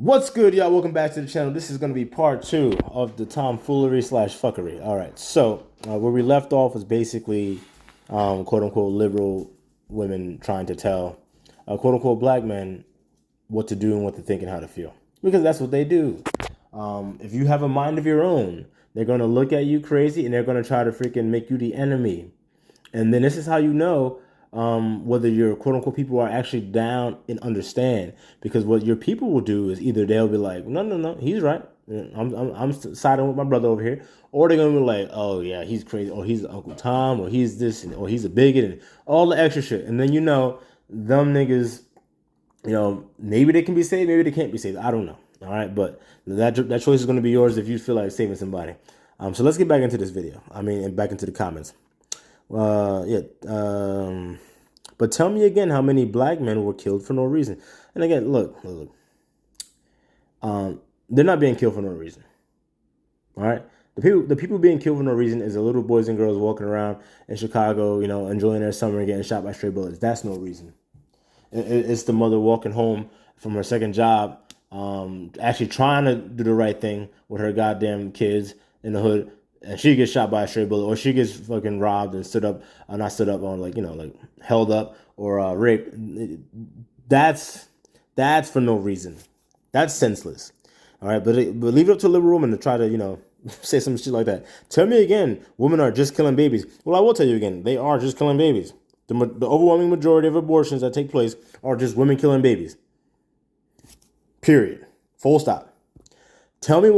What's good, y'all? Welcome back to the channel. This is going to be part two of the tomfoolery slash fuckery. All right, so where we left off was basically quote unquote liberal women trying to tell quote unquote black men what to do and what to think and how to feel, because that's what they do. If you have a mind of your own, they're going to look at you crazy and they're going to try to freaking make you the enemy. And then this is how you know whether your quote unquote people are actually down and understand. Because what your people will do is either they'll be like, no, no, no, he's right. I'm siding with my brother over here. Or they're going to be like, oh, yeah, he's crazy. Or he's Uncle Tom. Or he's this. Or he's a bigot. And all the extra shit. And then, them niggas, maybe they can be saved. Maybe they can't be saved. I don't know. All right. But that choice is going to be yours if you feel like saving somebody. So let's get back into this video. And back into the comments. Yeah. But tell me again how many black men were killed for no reason. And again, look. They're not being killed for no reason. All right. The people being killed for no reason is the little boys and girls walking around in Chicago, enjoying their summer and getting shot by stray bullets. That's no reason. It's the mother walking home from her second job, actually trying to do the right thing with her goddamn kids in the hood, and she gets shot by a stray bullet, or she gets fucking robbed and not stood up on, like held up or raped. That's for no reason. That's senseless. All right, but leave it up to a liberal woman to try to say some shit like that. Tell me again, women are just killing babies. Well, I will tell you again, they are just killing babies. The overwhelming majority of abortions that take place are just women killing babies. Period. Full stop. Tell me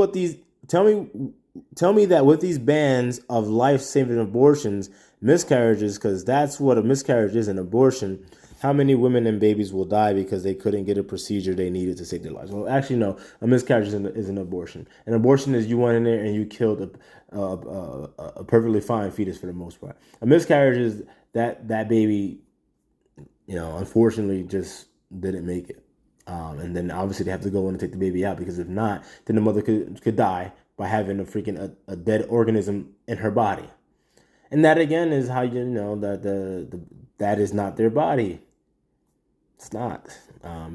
that with these bans of life-saving abortions, miscarriages, because that's what a miscarriage is, an abortion, how many women and babies will die because they couldn't get a procedure they needed to save their lives? Well, actually, no. A miscarriage is an abortion. An abortion is you went in there and you killed a perfectly fine fetus for the most part. A miscarriage is that baby, unfortunately just didn't make it. And then obviously they have to go in and take the baby out, because if not, then the mother could die by having a dead organism in her body. And that again is how you know that that is not their body. It's not,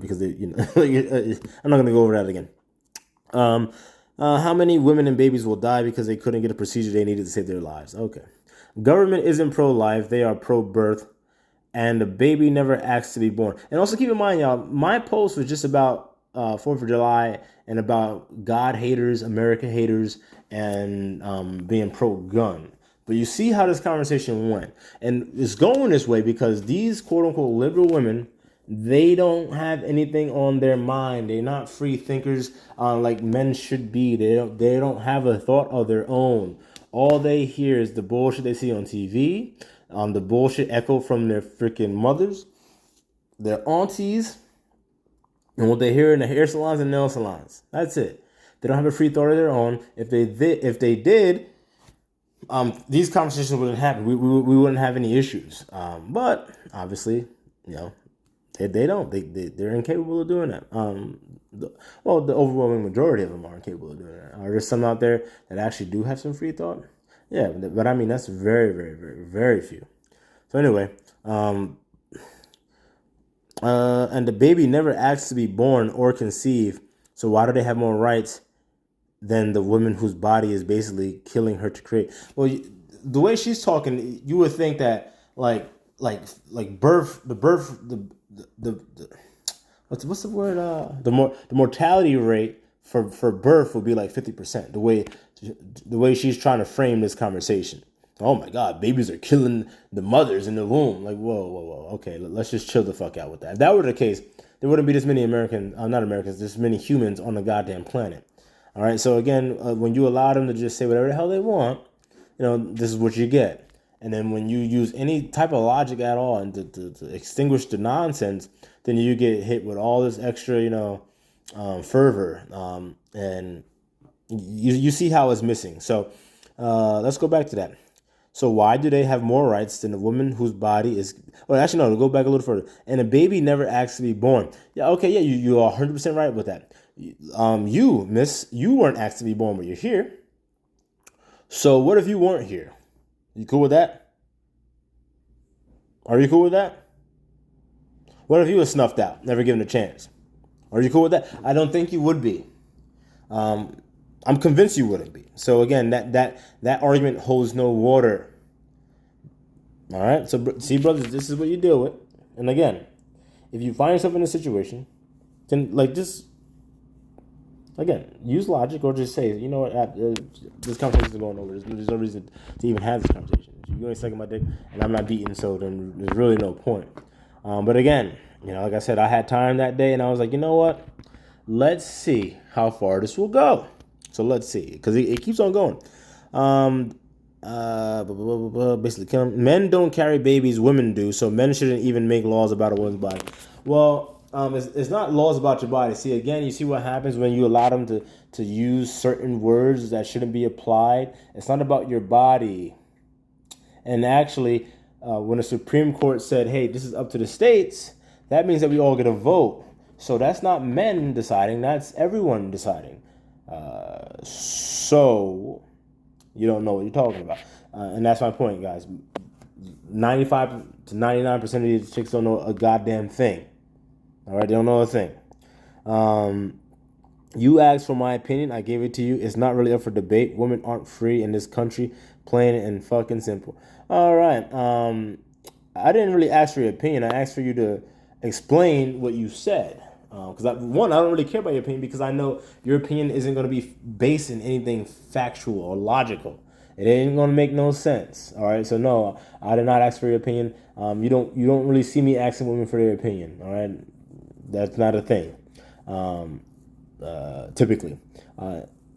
because I'm not going to go over that again. How many women and babies will die because they couldn't get a procedure they needed to save their lives? Okay. Government isn't pro-life. They are pro-birth. And the baby never asked to be born. And also keep in mind, y'all, my post was just about 4th of July and about God haters, America haters, and being pro-gun. But you see how this conversation went. And it's going this way because these quote-unquote liberal women, they don't have anything on their mind. They're not free thinkers like men should be. They don't have a thought of their own. All they hear is the bullshit they see on TV, the bullshit echo from their freaking mothers, their aunties, and what they hear in the hair salons and nail salons. That's it. They don't have a free thought of their own. If they did, these conversations wouldn't happen. We wouldn't have any issues. But obviously, they don't. They're incapable of doing that. The overwhelming majority of them are incapable of doing that. Are there some out there that actually do have some free thought? Yeah, but I mean, that's very, very, very, very few. So anyway, and the baby never asked to be born or conceived. So why do they have more rights than the woman whose body is basically killing her to create? Well, the way she's talking, you would think that like birth, what's the word? The mortality rate for birth would be like 50%. The way she's trying to frame this conversation. Oh my God, babies are killing the mothers in the womb. Like, whoa. Okay, let's just chill the fuck out with that. If that were the case, there wouldn't be this many this many humans on the goddamn planet. All right, so again, when you allow them to just say whatever the hell they want, this is what you get. And then when you use any type of logic at all and to extinguish the nonsense, then you get hit with all this extra, fervor. And you see how it's missing. So let's go back to that. So why do they have more rights than a woman whose body is... Well, actually, no, to go back a little further. And a baby never asked to be born. Yeah, okay, yeah, you are 100% right with that. You, miss, you weren't asked to be born, but you're here. So what if you weren't here? You cool with that? Are you cool with that? What if you were snuffed out, never given a chance? Are you cool with that? I don't think you would be. I'm convinced you wouldn't be. So again, that argument holds no water. All right. So see, brothers, this is what you deal with. And again, if you find yourself in a situation, then like just again use logic or just say, you know what, this conversation is going over. There's no reason to even have this conversation. If you're going to suck my dick and I'm not beating, so then there's really no point. But again, like I said, I had time that day, and I was like, you know what? Let's see how far this will go. So let's see, because it keeps on going. Basically, men don't carry babies, women do, so men shouldn't even make laws about a woman's body. Well, it's not laws about your body. See, again, you see what happens when you allow them to use certain words that shouldn't be applied. It's not about your body. And actually, when the Supreme Court said, hey, this is up to the states, that means that we all get a vote. So that's not men deciding, that's everyone deciding. So you don't know what you're talking about. And that's my point, guys. 95 to 99% of these chicks don't know a goddamn thing. All right, they don't know a thing. You asked for my opinion. I gave it to you. It's not really up for debate. Women aren't free in this country. Plain and fucking simple. All right. I didn't really ask for your opinion. I asked for you to explain what you said. Because I don't really care about your opinion because I know your opinion isn't going to be based in anything factual or logical. It ain't going to make no sense. All right. So no, I did not ask for your opinion. You don't really see me asking women for their opinion. All right. That's not a thing. Typically,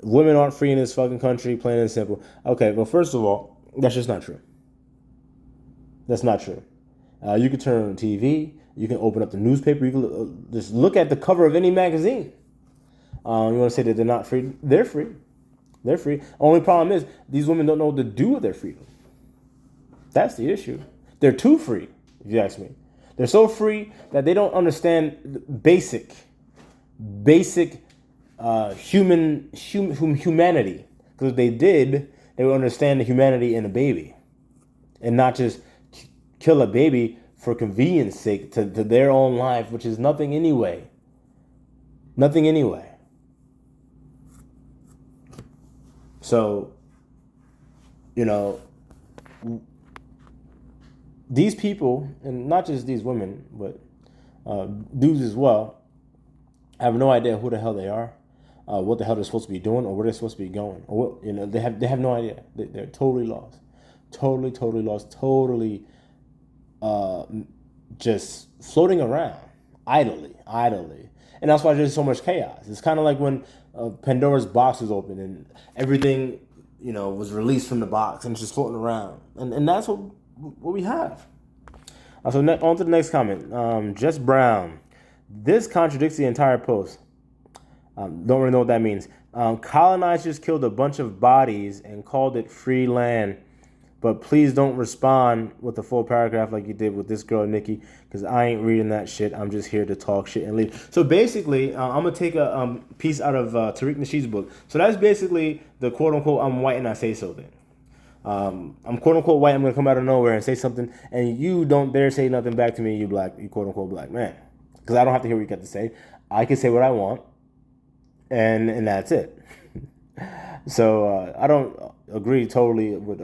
women aren't free in this fucking country, plain and simple. Okay, well, first of all, that's just not true. That's not true. You can turn on TV, you can open up the newspaper, you can just look at the cover of any magazine. You want to say that they're not free? They're free. They're free. Only problem is these women don't know what to do with their freedom. That's the issue. They're too free, if you ask me. They're so free that they don't understand basic humanity. Because if they did, they would understand the humanity in a baby, and not just kill a baby for convenience sake to their own life, which is nothing anyway. Nothing anyway. So, these people, and not just these women, but dudes as well, have no idea who the hell they are, what the hell they're supposed to be doing, or where they're supposed to be going. Or what, they have no idea. They're totally lost, totally lost, totally just floating around idly. And that's why there's so much chaos. It's kind of like when Pandora's box was open and everything, was released from the box and it's just floating around. And that's what we have. So on to the next comment. Jess Brown. This contradicts the entire post. Don't really know what that means. Colonizers killed a bunch of bodies and called it free land. But please don't respond with a full paragraph like you did with this girl, Nikki, because I ain't reading that shit. I'm just here to talk shit and leave. So basically, I'm going to take a piece out of Tariq Nasheed's book. So that's basically the quote-unquote I'm white and I say so thing. I'm quote-unquote white. I'm going to come out of nowhere and say something, and you don't dare say nothing back to me, you quote-unquote black man. Because I don't have to hear what you got to say. I can say what I want, and that's it. So I don't agree totally with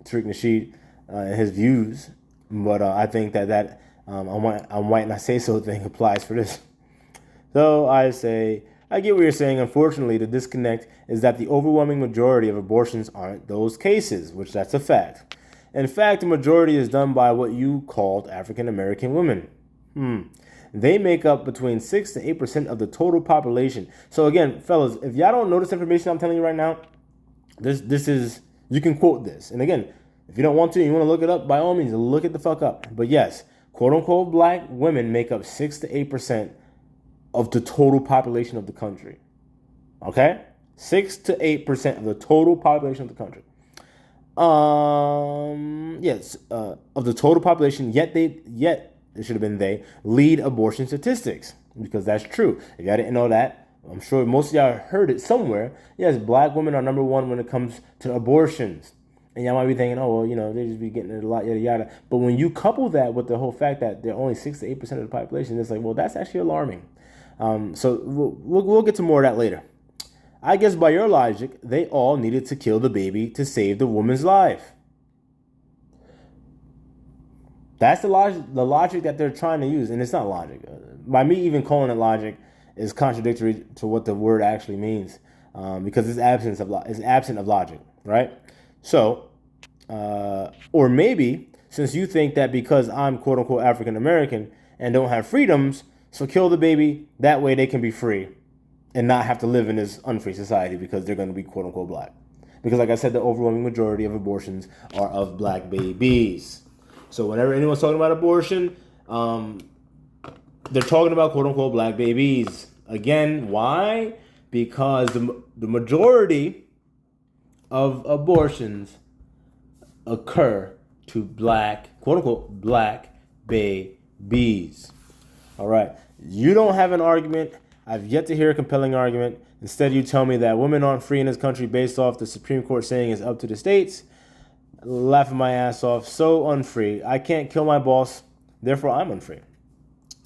Tariq Nasheed and his views, but I think that I'm white and I say so thing applies for this. So I say, I get what you're saying. Unfortunately, the disconnect is that the overwhelming majority of abortions aren't those cases, which that's a fact. In fact, the majority is done by what you called African American women. They make up between 6 to 8% of the total population. So again, fellas, if y'all don't know this information I'm telling you right now, this is, you can quote this. And again, if you don't want to, you want to look it up, by all means, look it the fuck up. But yes, quote unquote black women make up 6 to 8% of the total population of the country. Okay? 6 to 8% of the total population of the country. Yes, of the total population, yet it should have been they lead abortion statistics, because that's true. If y'all didn't know that, I'm sure most of y'all heard it somewhere. Yes, black women are number one when it comes to abortions. And y'all might be thinking, oh, well, they just be getting it a lot, yada, yada. But when you couple that with the whole fact that they're only 6 to 8% of the population, it's like, well, that's actually alarming. So we'll get to more of that later. I guess by your logic, they all needed to kill the baby to save the woman's life. That's the logic that they're trying to use, and it's not logic. By me even calling it logic is contradictory to what the word actually means, because it's absent of logic, right? So, or maybe since you think that because I'm quote unquote African American and don't have freedoms, so kill the baby, that way they can be free and not have to live in this unfree society because they're going to be quote unquote black. Because like I said, the overwhelming majority of abortions are of black babies. So whenever anyone's talking about abortion, they're talking about quote unquote black babies. Again, why? Because the majority of abortions occur to black, quote unquote, black babies. All right. You don't have an argument. I've yet to hear a compelling argument. Instead, you tell me that women aren't free in this country based off the Supreme Court saying it's up to the states. Laughing my ass off. So unfree. I can't kill my boss. Therefore, I'm unfree.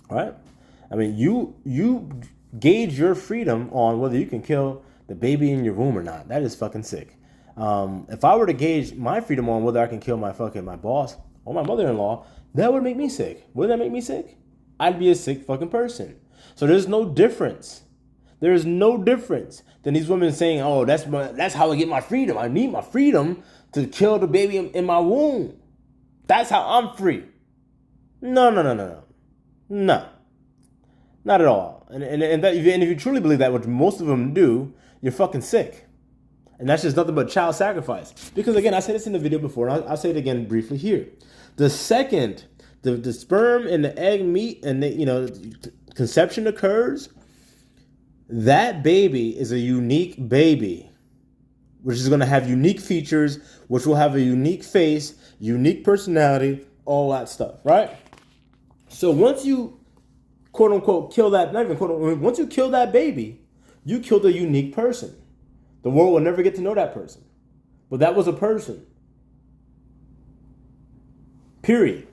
All right. I mean, you gauge your freedom on whether you can kill the baby in your womb or not. That is fucking sick. If I were to gauge my freedom on whether I can kill my boss or my mother-in-law, that would make me sick. Would that make me sick? I'd be a sick fucking person. So there's no difference. There is no difference than these women saying, "Oh, that's how I get my freedom. I need my freedom to kill the baby in my womb. That's how I'm free." No. No. Not at all. And if you truly believe that, which most of them do, you're fucking sick. And that's just nothing but child sacrifice. Because again, I said this in the video before, and I'll say it again briefly here. The second the sperm and the egg meet and conception occurs, that baby is a unique baby, which is going to have unique features, which will have a unique face, unique personality, all that stuff, right? So once you quote unquote kill that, not even quote unquote, once you kill that baby, you killed a unique person. The world will never get to know that person. But that was a person. Period.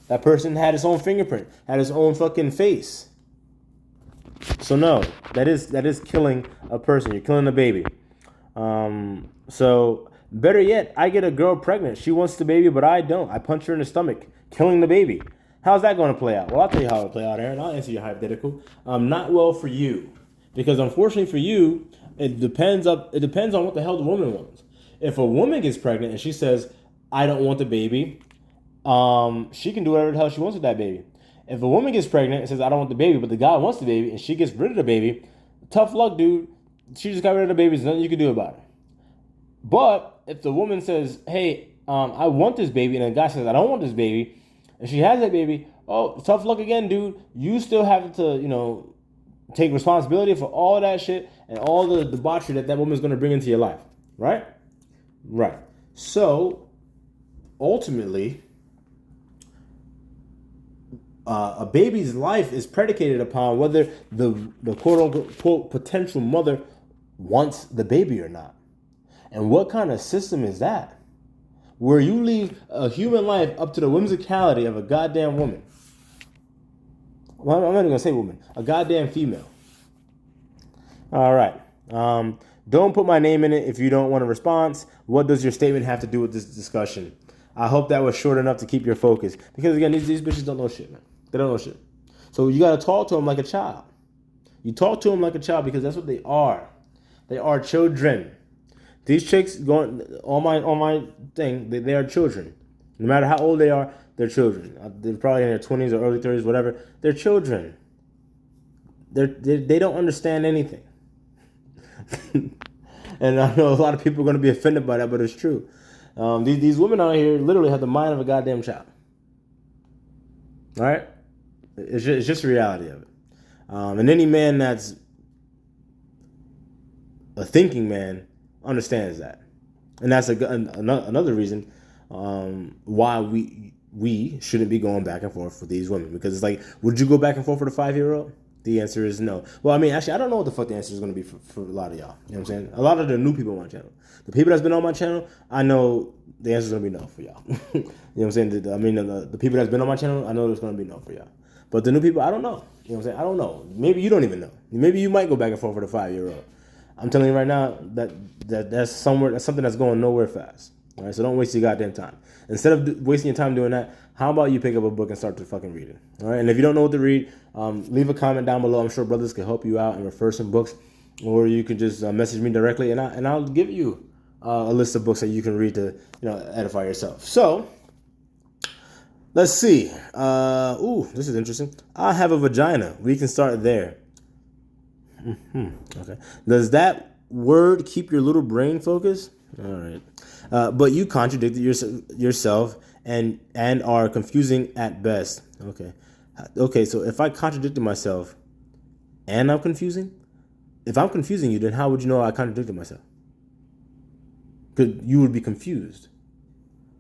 That person had his own fingerprint, had his own fucking face. So no, that is killing a person. You're killing a baby. So better yet, I get a girl pregnant. She wants the baby, but I don't. I punch her in the stomach, killing the baby. How's that going to play out? Well, I'll tell you how it'll play out, Aaron. I'll answer your hypothetical. Not well for you, because unfortunately for you, it depends on what the hell the woman wants. If a woman gets pregnant and she says, "I don't want the baby," she can do whatever the hell she wants with that baby. If a woman gets pregnant and says, "I don't want the baby," but the guy wants the baby and she gets rid of the baby, tough luck, dude. She just got rid of the baby. There's nothing you can do about it. But if the woman says, "Hey, I want this baby," and the guy says, "I don't want this baby," and she has that baby, oh, tough luck again, dude. You still have to, take responsibility for all that shit and all the debauchery that woman's going to bring into your life. Right? Right. So, ultimately, a baby's life is predicated upon whether the quote-unquote potential mother wants the baby or not. And what kind of system is that? Where you leave a human life up to the whimsicality of a goddamn woman. Well, I'm not even going to say woman. A goddamn female. All right. Don't put my name in it if you don't want a response. What does your statement have to do with this discussion? I hope that was short enough to keep your focus. Because, again, these bitches don't know shit, man. They don't know shit. So you got to talk to them like a child. You talk to them like a child because that's what they are. They are children. These chicks going on my thing, they are children. No matter how old they are, they're children. They're probably in their 20s or early 30s, whatever. They're children. They don't understand anything. And I know a lot of people are going to be offended by that, but it's true. These women out here literally have the mind of a goddamn child. All right? It's just the reality of it. And any man that's a thinking man understands that. And that's another reason why we shouldn't be going back and forth with these women. Because it's like, would you go back and forth with a 5-year-old? The answer is no. Well, I mean, actually, I don't know what the fuck the answer is going to be for a lot of y'all. You know what I'm saying? A lot of the new people on my channel. The people that's been on my channel, I know the answer is going to be no for y'all. You know what I'm saying? The people that's been on my channel, I know there's going to be no for y'all. But the new people, I don't know. You know what I'm saying? I don't know. Maybe you don't even know. Maybe you might go back and forth with a 5-year-old. I'm telling you right now that's something that's going nowhere fast. All right, so don't waste your goddamn time. Instead of wasting your time doing that, how about you pick up a book and start to fucking read it? All right, and if you don't know what to read, leave a comment down below. I'm sure brothers can help you out and refer some books, or you can just message me directly, and I'll give you a list of books that you can read to edify yourself. So let's see. This is interesting. I have a vagina. We can start there. Okay. Does that word keep your little brain focused? All right. But you contradicted yourself and are confusing at best. Okay. Okay, so if I contradicted myself and I'm confusing, if I'm confusing you, then how would you know I contradicted myself? Because you would be confused.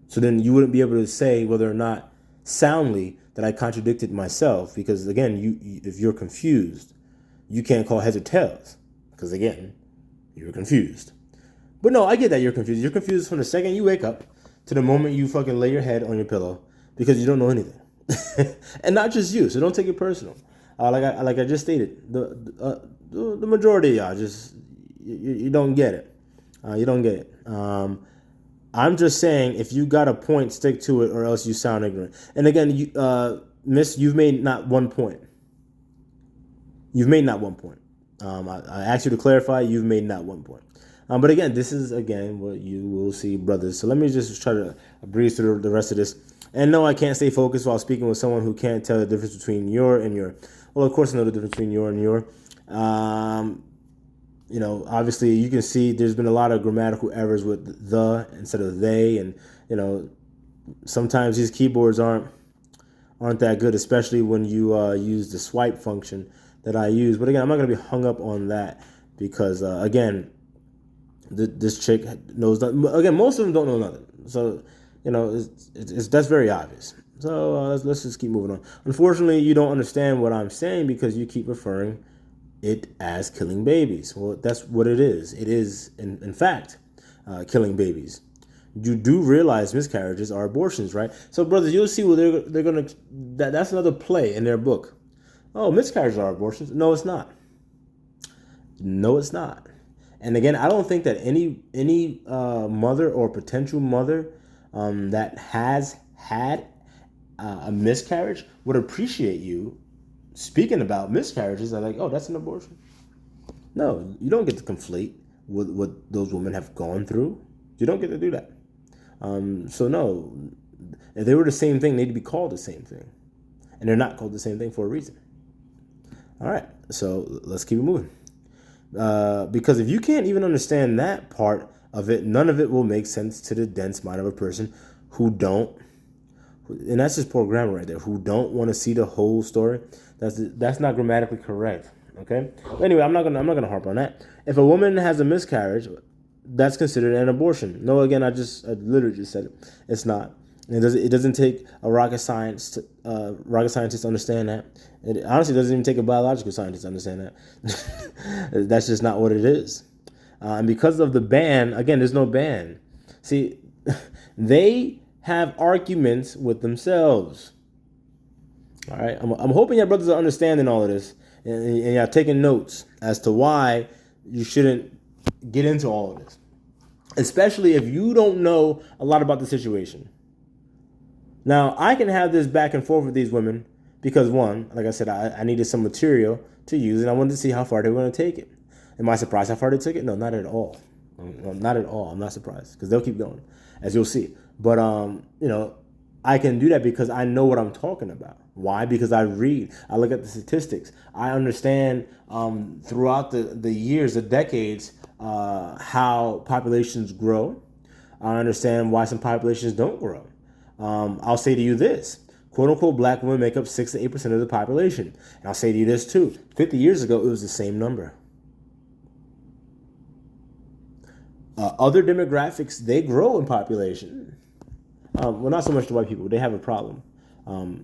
So then you wouldn't be able to say whether or not soundly that I contradicted myself, because again, if you're confused, you can't call heads or tails, because again, you're confused. But no, I get that you're confused. You're confused from the second you wake up to the moment you fucking lay your head on your pillow, because you don't know anything. And not just you, so don't take it personal. Like I just stated, the majority of y'all just you don't get it. You don't get it. I'm just saying, if you got a point, stick to it, or else you sound ignorant. And again, Miss, you've made not one point. You've made not one point. I asked you to clarify. You've made not one point. But again, this is, again, what you will see, brothers. So let me just try to breeze through the rest of this. And no, I can't stay focused while speaking with someone who can't tell the difference between your and your. Well, of course, I know the difference between your and your. Obviously, you can see there's been a lot of grammatical errors with the instead of they. And, sometimes these keyboards aren't that good, especially when you use the swipe function that I use. But again, I'm not going to be hung up on that because, again, this chick knows that. Again, most of them don't know nothing. So, that's very obvious. So let's just keep moving on. Unfortunately, you don't understand what I'm saying because you keep referring it as killing babies. Well, that's what it is. It is, in fact, killing babies. You do realize miscarriages are abortions, right? So, brothers, you'll see what they're gonna. That's another play in their book. Oh, miscarriages are abortions. No, it's not. No, it's not. And again, I don't think that any mother or potential mother that has had a miscarriage would appreciate you speaking about miscarriages. They're like, oh, that's an abortion. No, you don't get to conflate what those women have gone through. You don't get to do that. So no, if they were the same thing, they'd be called the same thing. And they're not called the same thing for a reason. All right, so let's keep it moving. Because if you can't even understand that part of it, none of it will make sense to the dense mind of a person who don't, and that's just poor grammar right there, who don't want to see the whole story. That's not grammatically correct. Okay. Anyway, I'm not gonna harp on that. If a woman has a miscarriage, that's considered an abortion. No, again, I literally just said it. It's not. It doesn't take a rocket scientist to understand that. It honestly doesn't even take a biological scientist to understand that. That's just not what it is. And because of the ban, again, there's no ban. See, they have arguments with themselves. All right, I'm hoping your brothers are understanding all of this and you're taking notes as to why you shouldn't get into all of this, especially if you don't know a lot about the situation. Now, I can have this back and forth with these women because, one, like I said, I needed some material to use, and I wanted to see how far they were going to take it. Am I surprised how far they took it? No, not at all. Not at all. I'm not surprised because they'll keep going, as you'll see. But, I can do that because I know what I'm talking about. Why? Because I read. I look at the statistics. I understand throughout the years, the decades, how populations grow. I understand why some populations don't grow. I'll say to you this, quote unquote, black women make up 6 to 8% of the population. And I'll say to you this too, 50 years ago, it was the same number. Other demographics, they grow in population. Well, not so much the white people. They have a problem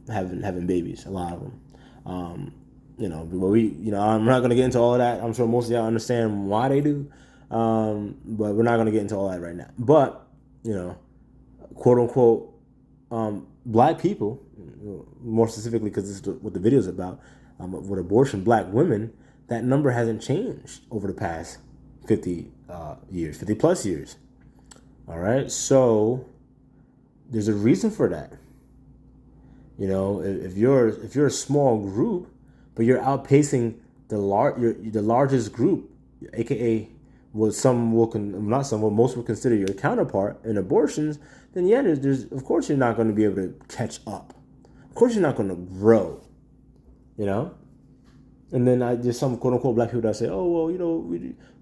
having babies, a lot of them. But I'm not going to get into all of that. I'm sure most of y'all understand why they do. But we're not going to get into all that right now. But, quote unquote, black people more specifically because this is what the video is about, with abortion, black women, that number hasn't changed over the past 50 years, 50 plus years. All right, so there's a reason for that. You know, if you're a small group, but you're outpacing the largest group, aka what most will consider your counterpart in abortions, then yeah, there's of course you're not going to be able to catch up. Of course you're not going to grow. You know. And then there's some quote unquote black people that say, oh well, you know,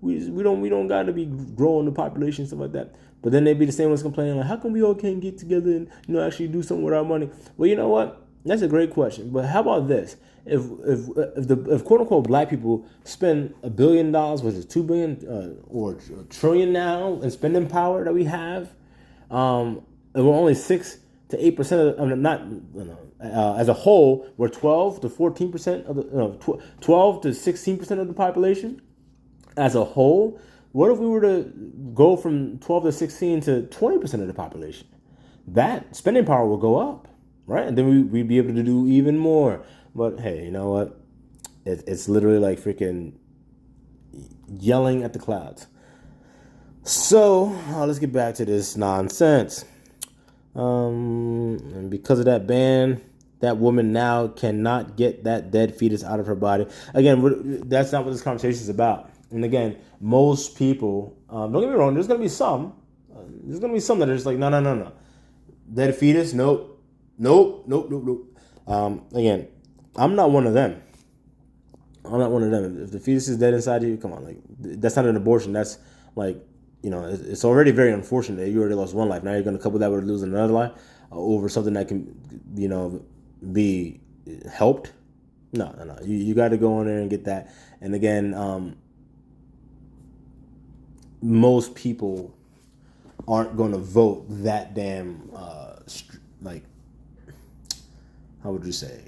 we don't got to be growing the population, stuff like that. But then they be the same ones complaining like, how come we all can't get together and, you know, actually do something with our money? Well, you know what? That's a great question. But how about this? If quote unquote black people spend $1 billion, was it $2 billion or a trillion now in spending power that we have, and we're only 6 to 8% of not as a whole, we're 12 to 14% of the 12 to 16% of the population as a whole. What if we were to go from 12 to 16 to 20% of the population? That spending power will go up, right? And then we'd be able to do even more. But hey, you know what? It's literally like freaking yelling at the clouds. So let's get back to this nonsense. And because of that ban, that woman now cannot get that dead fetus out of her body. Again, that's not what this conversation is about. And again, most people, don't get me wrong, there's going to be some that are just like, no. Dead fetus, nope. Again, I'm not one of them. If the fetus is dead inside you, come on, like, that's not an abortion. That's like, you know, it's already very unfortunate that you already lost one life. Now you're going to couple that with losing another life over something that can, you know, be helped. No. You got to go in there and get that. And again, most people aren't going to vote that damn, like, how would you say?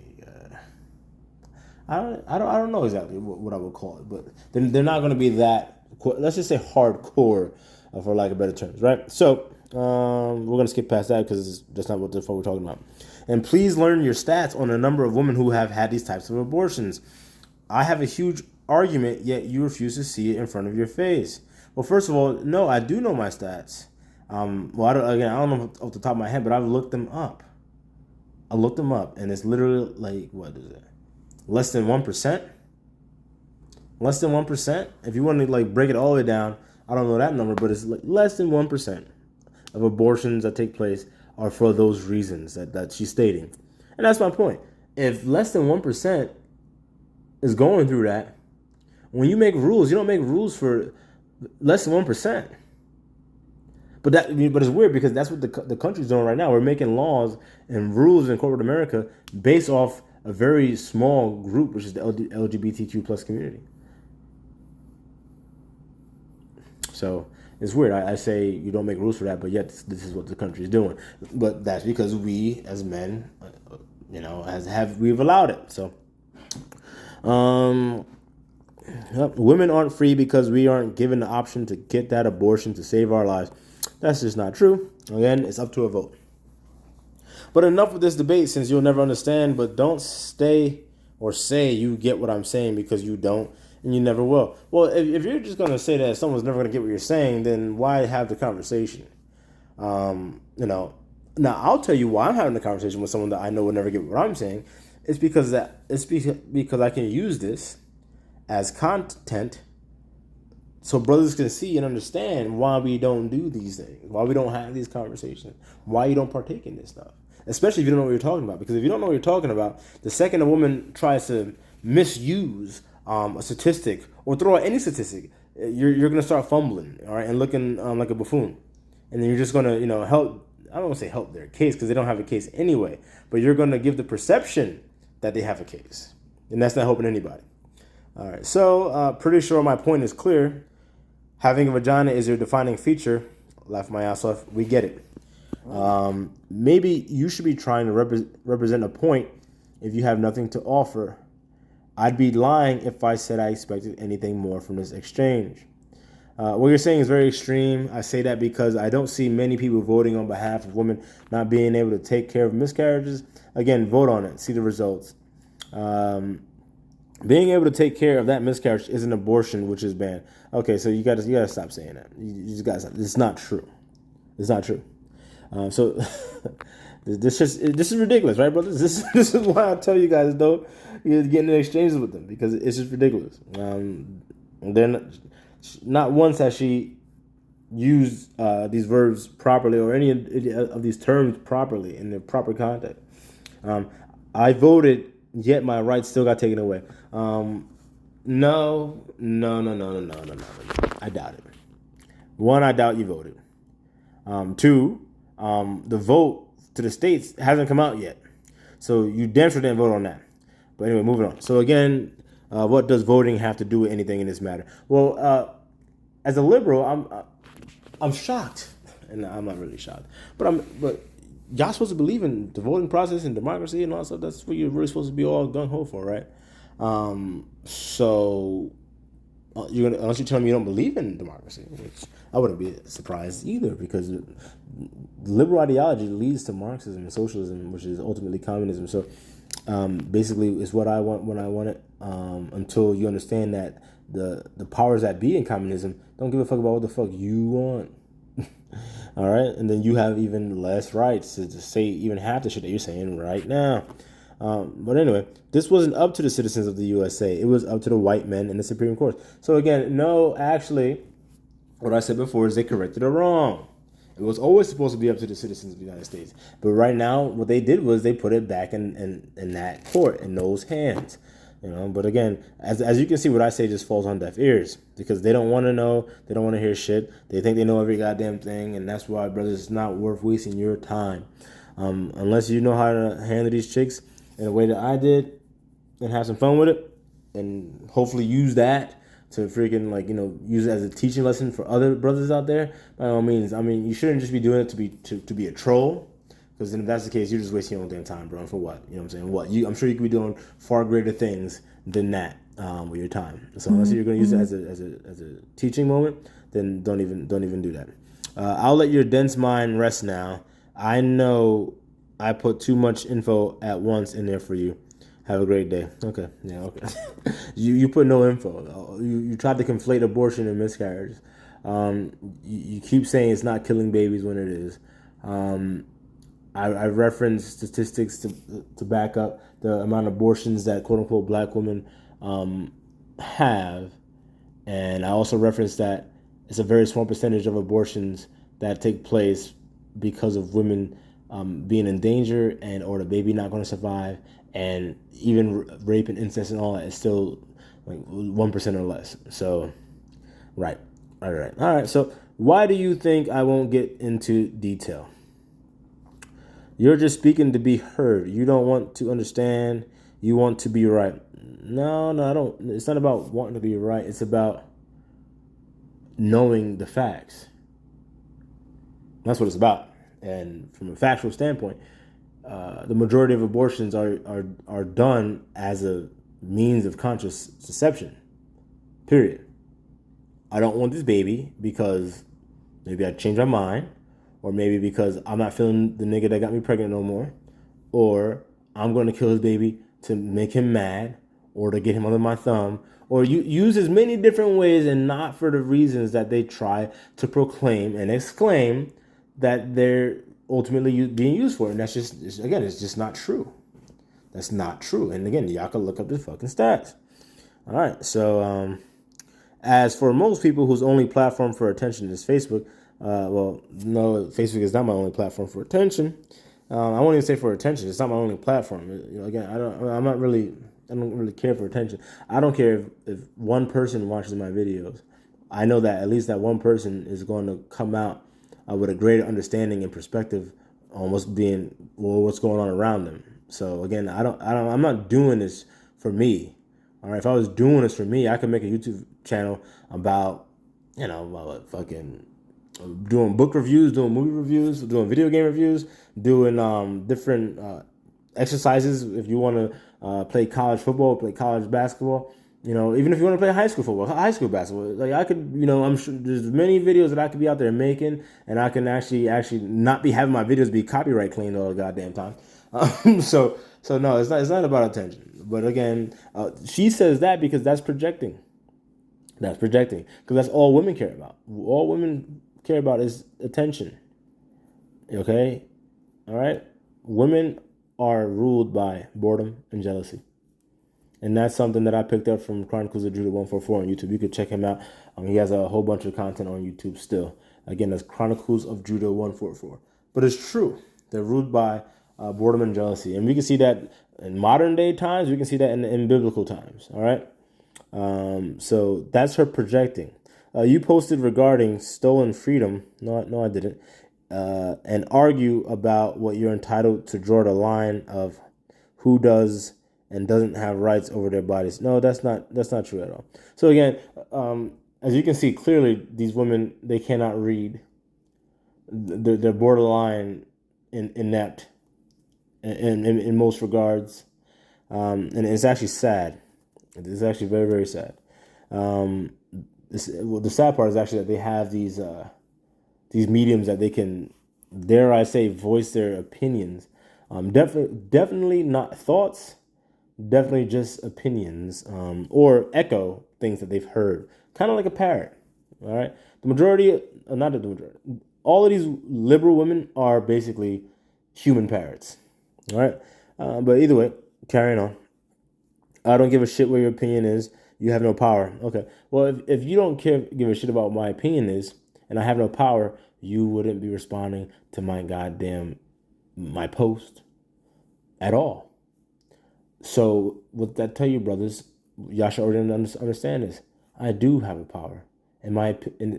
I don't know exactly what I would call it, but they're not going to be that, let's just say hardcore, for lack of better terms, right? So we're going to skip past that because that's not what the fuck we're talking about. And please learn your stats on the number of women who have had these types of abortions. I have a huge argument, yet you refuse to see it in front of your face. Well, first of all, no, I do know my stats. I don't know off the top of my head, but I've looked them up. And it's literally like, what is it? Less than 1%? Less than 1%? If you want to like break it all the way down, I don't know that number, but it's like less than 1% of abortions that take place are for those reasons that she's stating. And that's my point. If less than 1% is going through that, when you make rules, you don't make rules for less than 1%. But it's weird because that's what the country's doing right now. We're making laws and rules in corporate America based off a very small group, which is the LGBTQ plus community. So it's weird. I say you don't make rules for that, but yet this is what the country is doing. But that's because we, as men, we've allowed it. So, women aren't free because we aren't given the option to get that abortion to save our lives. That's just not true. Again, it's up to a vote. But enough with this debate, since you'll never understand. But don't stay or say you get what I'm saying, because you don't. And you never will. Well, if you're just going to say that someone's never going to get what you're saying, then why have the conversation? Now I'll tell you why I'm having the conversation with someone that I know will never get what I'm saying. It's because I can use this as content so brothers can see and understand why we don't do these things, why we don't have these conversations, why you don't partake in this stuff. Especially if you don't know what you're talking about. Because if you don't know what you're talking about, the second a woman tries to misuse a statistic or throw out any statistic, you're going to start fumbling, all right, and looking like a buffoon. And then you're just going to, help, I don't want to say help their case because they don't have a case anyway, but you're going to give the perception that they have a case. And that's not helping anybody. All right, so pretty sure my point is clear. Having a vagina is your defining feature. Laugh my ass off. We get it. Maybe you should be trying to represent a point if you have nothing to offer. I'd be lying if I said I expected anything more from this exchange. What you're saying is very extreme. I say that because I don't see many people voting on behalf of women not being able to take care of miscarriages. Again, vote on it. See the results. Being able to take care of that miscarriage is an abortion, which is banned. Okay, so you gotta stop saying that. You just gotta stop. It's not true. It's not true. So this is ridiculous, right, brothers? This is why I tell you guys though, you get in exchanges with them because it's just ridiculous. Then not once has she used these verbs properly or any of these terms properly in the proper context. I voted, yet my rights still got taken away. No. I doubt it. One, I doubt you voted. Two, the vote to the states hasn't come out yet. So you damn sure didn't vote on that. But anyway, moving on. So again, what does voting have to do with anything in this matter? Well, as a liberal, I'm shocked, and I'm not really shocked, but y'all supposed to believe in the voting process and democracy and all that stuff. That's what you're really supposed to be all gung ho for, right? So you're gonna, unless you tell me you don't believe in democracy, which I wouldn't be surprised either, because liberal ideology leads to Marxism and socialism, which is ultimately communism. So basically, it's what I want when I want it. Until you understand that the powers that be in communism don't give a fuck about what the fuck you want. All right, and then you have even less rights to say even half the shit that you're saying right now. But anyway, this wasn't up to the citizens of the USA. It was up to the white men in the Supreme Court. So again, no, actually, what I said before is they corrected it wrong. It was always supposed to be up to the citizens of the United States. But right now, what they did was they put it back in that court, in those hands. But again, as you can see, what I say just falls on deaf ears because they don't want to know. They don't want to hear shit. They think they know every goddamn thing. And that's why, brothers, it's not worth wasting your time. Unless you know how to handle these chicks in a way that I did and have some fun with it and hopefully use that to freaking use it as a teaching lesson for other brothers out there. By all means, I mean, you shouldn't just be doing it to be a troll. Because then if that's the case, you're just wasting your own damn time, bro. For what? You know what I'm saying? I'm sure you could be doing far greater things than that with your time. So unless you're going to use it as a teaching moment, then don't even do that. I'll let your dense mind rest now. I know I put too much info at once in there for you. Have a great day. Okay. Yeah, okay. you put no info. You tried to conflate abortion and miscarriages. You keep saying it's not killing babies when it is. I referenced statistics to back up the amount of abortions that quote-unquote black women have. And I also referenced that it's a very small percentage of abortions that take place because of women being in danger or the baby not going to survive. And even rape and incest and all that is still like 1% or less. So, right. All right. So why do you think I won't get into detail? You're just speaking to be heard. You don't want to understand. You want to be right. No, I don't. It's not about wanting to be right. It's about knowing the facts. That's what it's about. And from a factual standpoint, the majority of abortions are done as a means of conscious deception. Period. I don't want this baby because maybe I changed my mind. Or maybe because I'm not feeling the nigga that got me pregnant no more. Or I'm going to kill his baby to make him mad. Or to get him under my thumb. Or you use as many different ways and not for the reasons that they try to proclaim and exclaim that they're ultimately being used for. And that's just, again, it's just not true. That's not true. And again, y'all can look up the fucking stats. All right. So as for most people whose only platform for attention is Facebook, well, no, Facebook is not my only platform for attention. I won't even say for attention. It's not my only platform. Again, I don't really care for attention. I don't care if one person watches my videos. I know that at least that one person is going to come out with a greater understanding and perspective on what's going on around them. So again, I'm not doing this for me. All right, if I was doing this for me, I could make a YouTube channel about fucking doing book reviews, doing movie reviews, doing video game reviews, doing different exercises. If you want to play college football, play college basketball, Even if you want to play high school football, high school basketball, like I could, I'm sure there's many videos that I could be out there making, and I can actually not be having my videos be copyright cleaned all the goddamn time. So no, it's not about attention. But again, she says that because that's projecting. That's projecting because that's all women care about. All women care about is attention. Okay, all right. Women are ruled by boredom and jealousy. And that's something that I picked up from Chronicles of Judah 144 on YouTube. You could check him out. He has a whole bunch of content on YouTube still. Again, that's Chronicles of Judah 144. But it's true. They're ruled by boredom and jealousy. And we can see that in modern day times. We can see that in biblical times. All right. So that's her projecting. You posted regarding stolen freedom. No, I didn't. And argue about what you're entitled to draw the line of who does and doesn't have rights over their bodies. No, that's not true at all. So again, as you can see clearly, these women, they cannot read. They're borderline inept in most regards, and it's actually sad. It's actually very, very sad. The sad part is actually that they have these mediums that they can, dare I say, voice their opinions. Definitely not thoughts. Definitely just opinions, or echo things that they've heard, kind of like a parrot. All right, the majority, not the majority, all of these liberal women are basically human parrots. All right, but either way, carrying on. I don't give a shit what your opinion is. You have no power. Okay, well, if you don't give a shit about what my opinion is, and I have no power, you wouldn't be responding to my post at all. So what that tell you, brothers, y'all should already understand this. I do have a power, and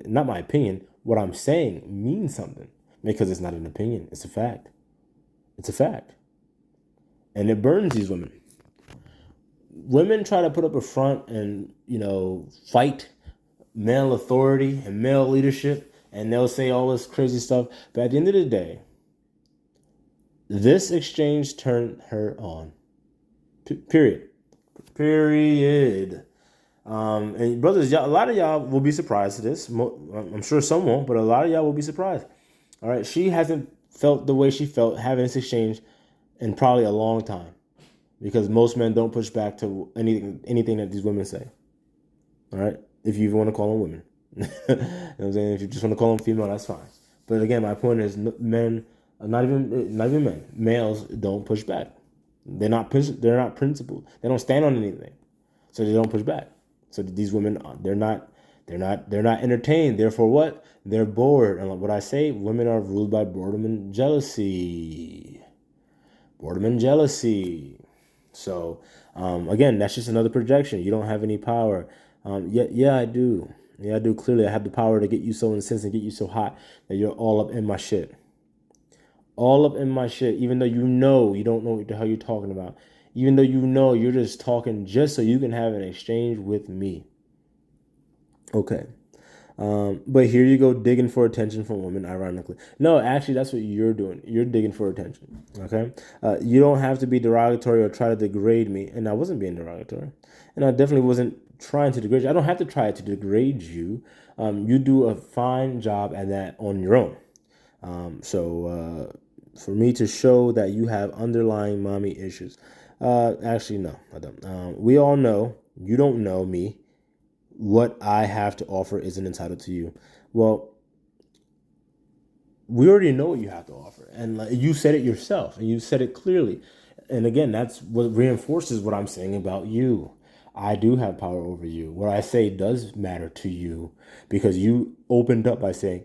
not my opinion. What I'm saying means something because it's not an opinion. It's a fact. It's a fact, and it burns these women. Women try to put up a front and fight male authority and male leadership, and they'll say all this crazy stuff. But at the end of the day, this exchange turned her on. Period. And brothers, a lot of y'all will be surprised to this. I'm sure some won't, but a lot of y'all will be surprised. All right, she hasn't felt the way she felt having this exchange in probably a long time, because most men don't push back to anything that these women say. All right, if you even want to call them women, you know what I'm saying. If you just want to call them female, that's fine. But again, my point is, men, not even men, males don't push back. They're not principled. They don't stand on anything, so they don't push back. So these women, they're not entertained. Therefore, what? They're bored. And what I say, women are ruled by boredom and jealousy. Boredom and jealousy. So again, that's just another projection. You don't have any power. Yeah, I do. Yeah, I do. Clearly, I have the power to get you so incensed and get you so hot that you're all up in my shit. All up in my shit, even though you don't know what the hell you're talking about. Even though you're just talking just so you can have an exchange with me. Okay. But here you go digging for attention from women, ironically. No, actually, that's what you're doing. You're digging for attention. Okay. You don't have to be derogatory or try to degrade me. And I wasn't being derogatory. And I definitely wasn't trying to degrade you. I don't have to try to degrade you. You do a fine job at that on your own. So for me to show that you have underlying mommy issues, actually, no, I don't. We all know, you don't know me. What I have to offer isn't entitled to you. Well, we already know what you have to offer. And you said it yourself, and you said it clearly. And again, that's what reinforces what I'm saying about you. I do have power over you. What I say does matter to you, because you opened up by saying,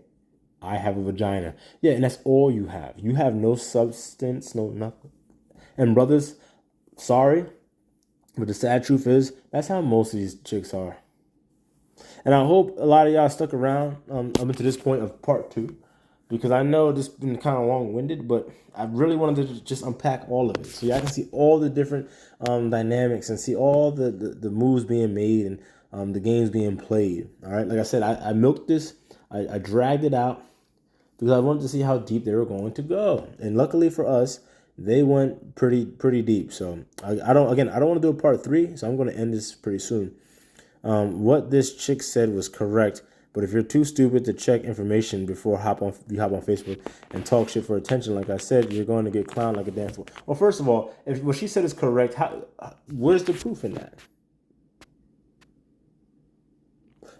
I have a vagina. Yeah, and that's all you have. You have no substance, no nothing. And brothers, sorry, but the sad truth is, that's how most of these chicks are. And I hope a lot of y'all stuck around up until this point of part 2, because I know this has been kind of long-winded, but I really wanted to just unpack all of it, so y'all can see all the different dynamics and see all the moves being made and the games being played. All right, like I said, I milked this, I dragged it out because I wanted to see how deep they were going to go, and luckily for us, they went pretty deep. So I don't want to do a part 3, so I'm going to end this pretty soon. What this chick said was correct, but if you're too stupid to check information before you hop on Facebook and talk shit for attention, like I said, you're going to get clowned like a damn fool. Well, first of all, if what she said is correct, where's the proof in that?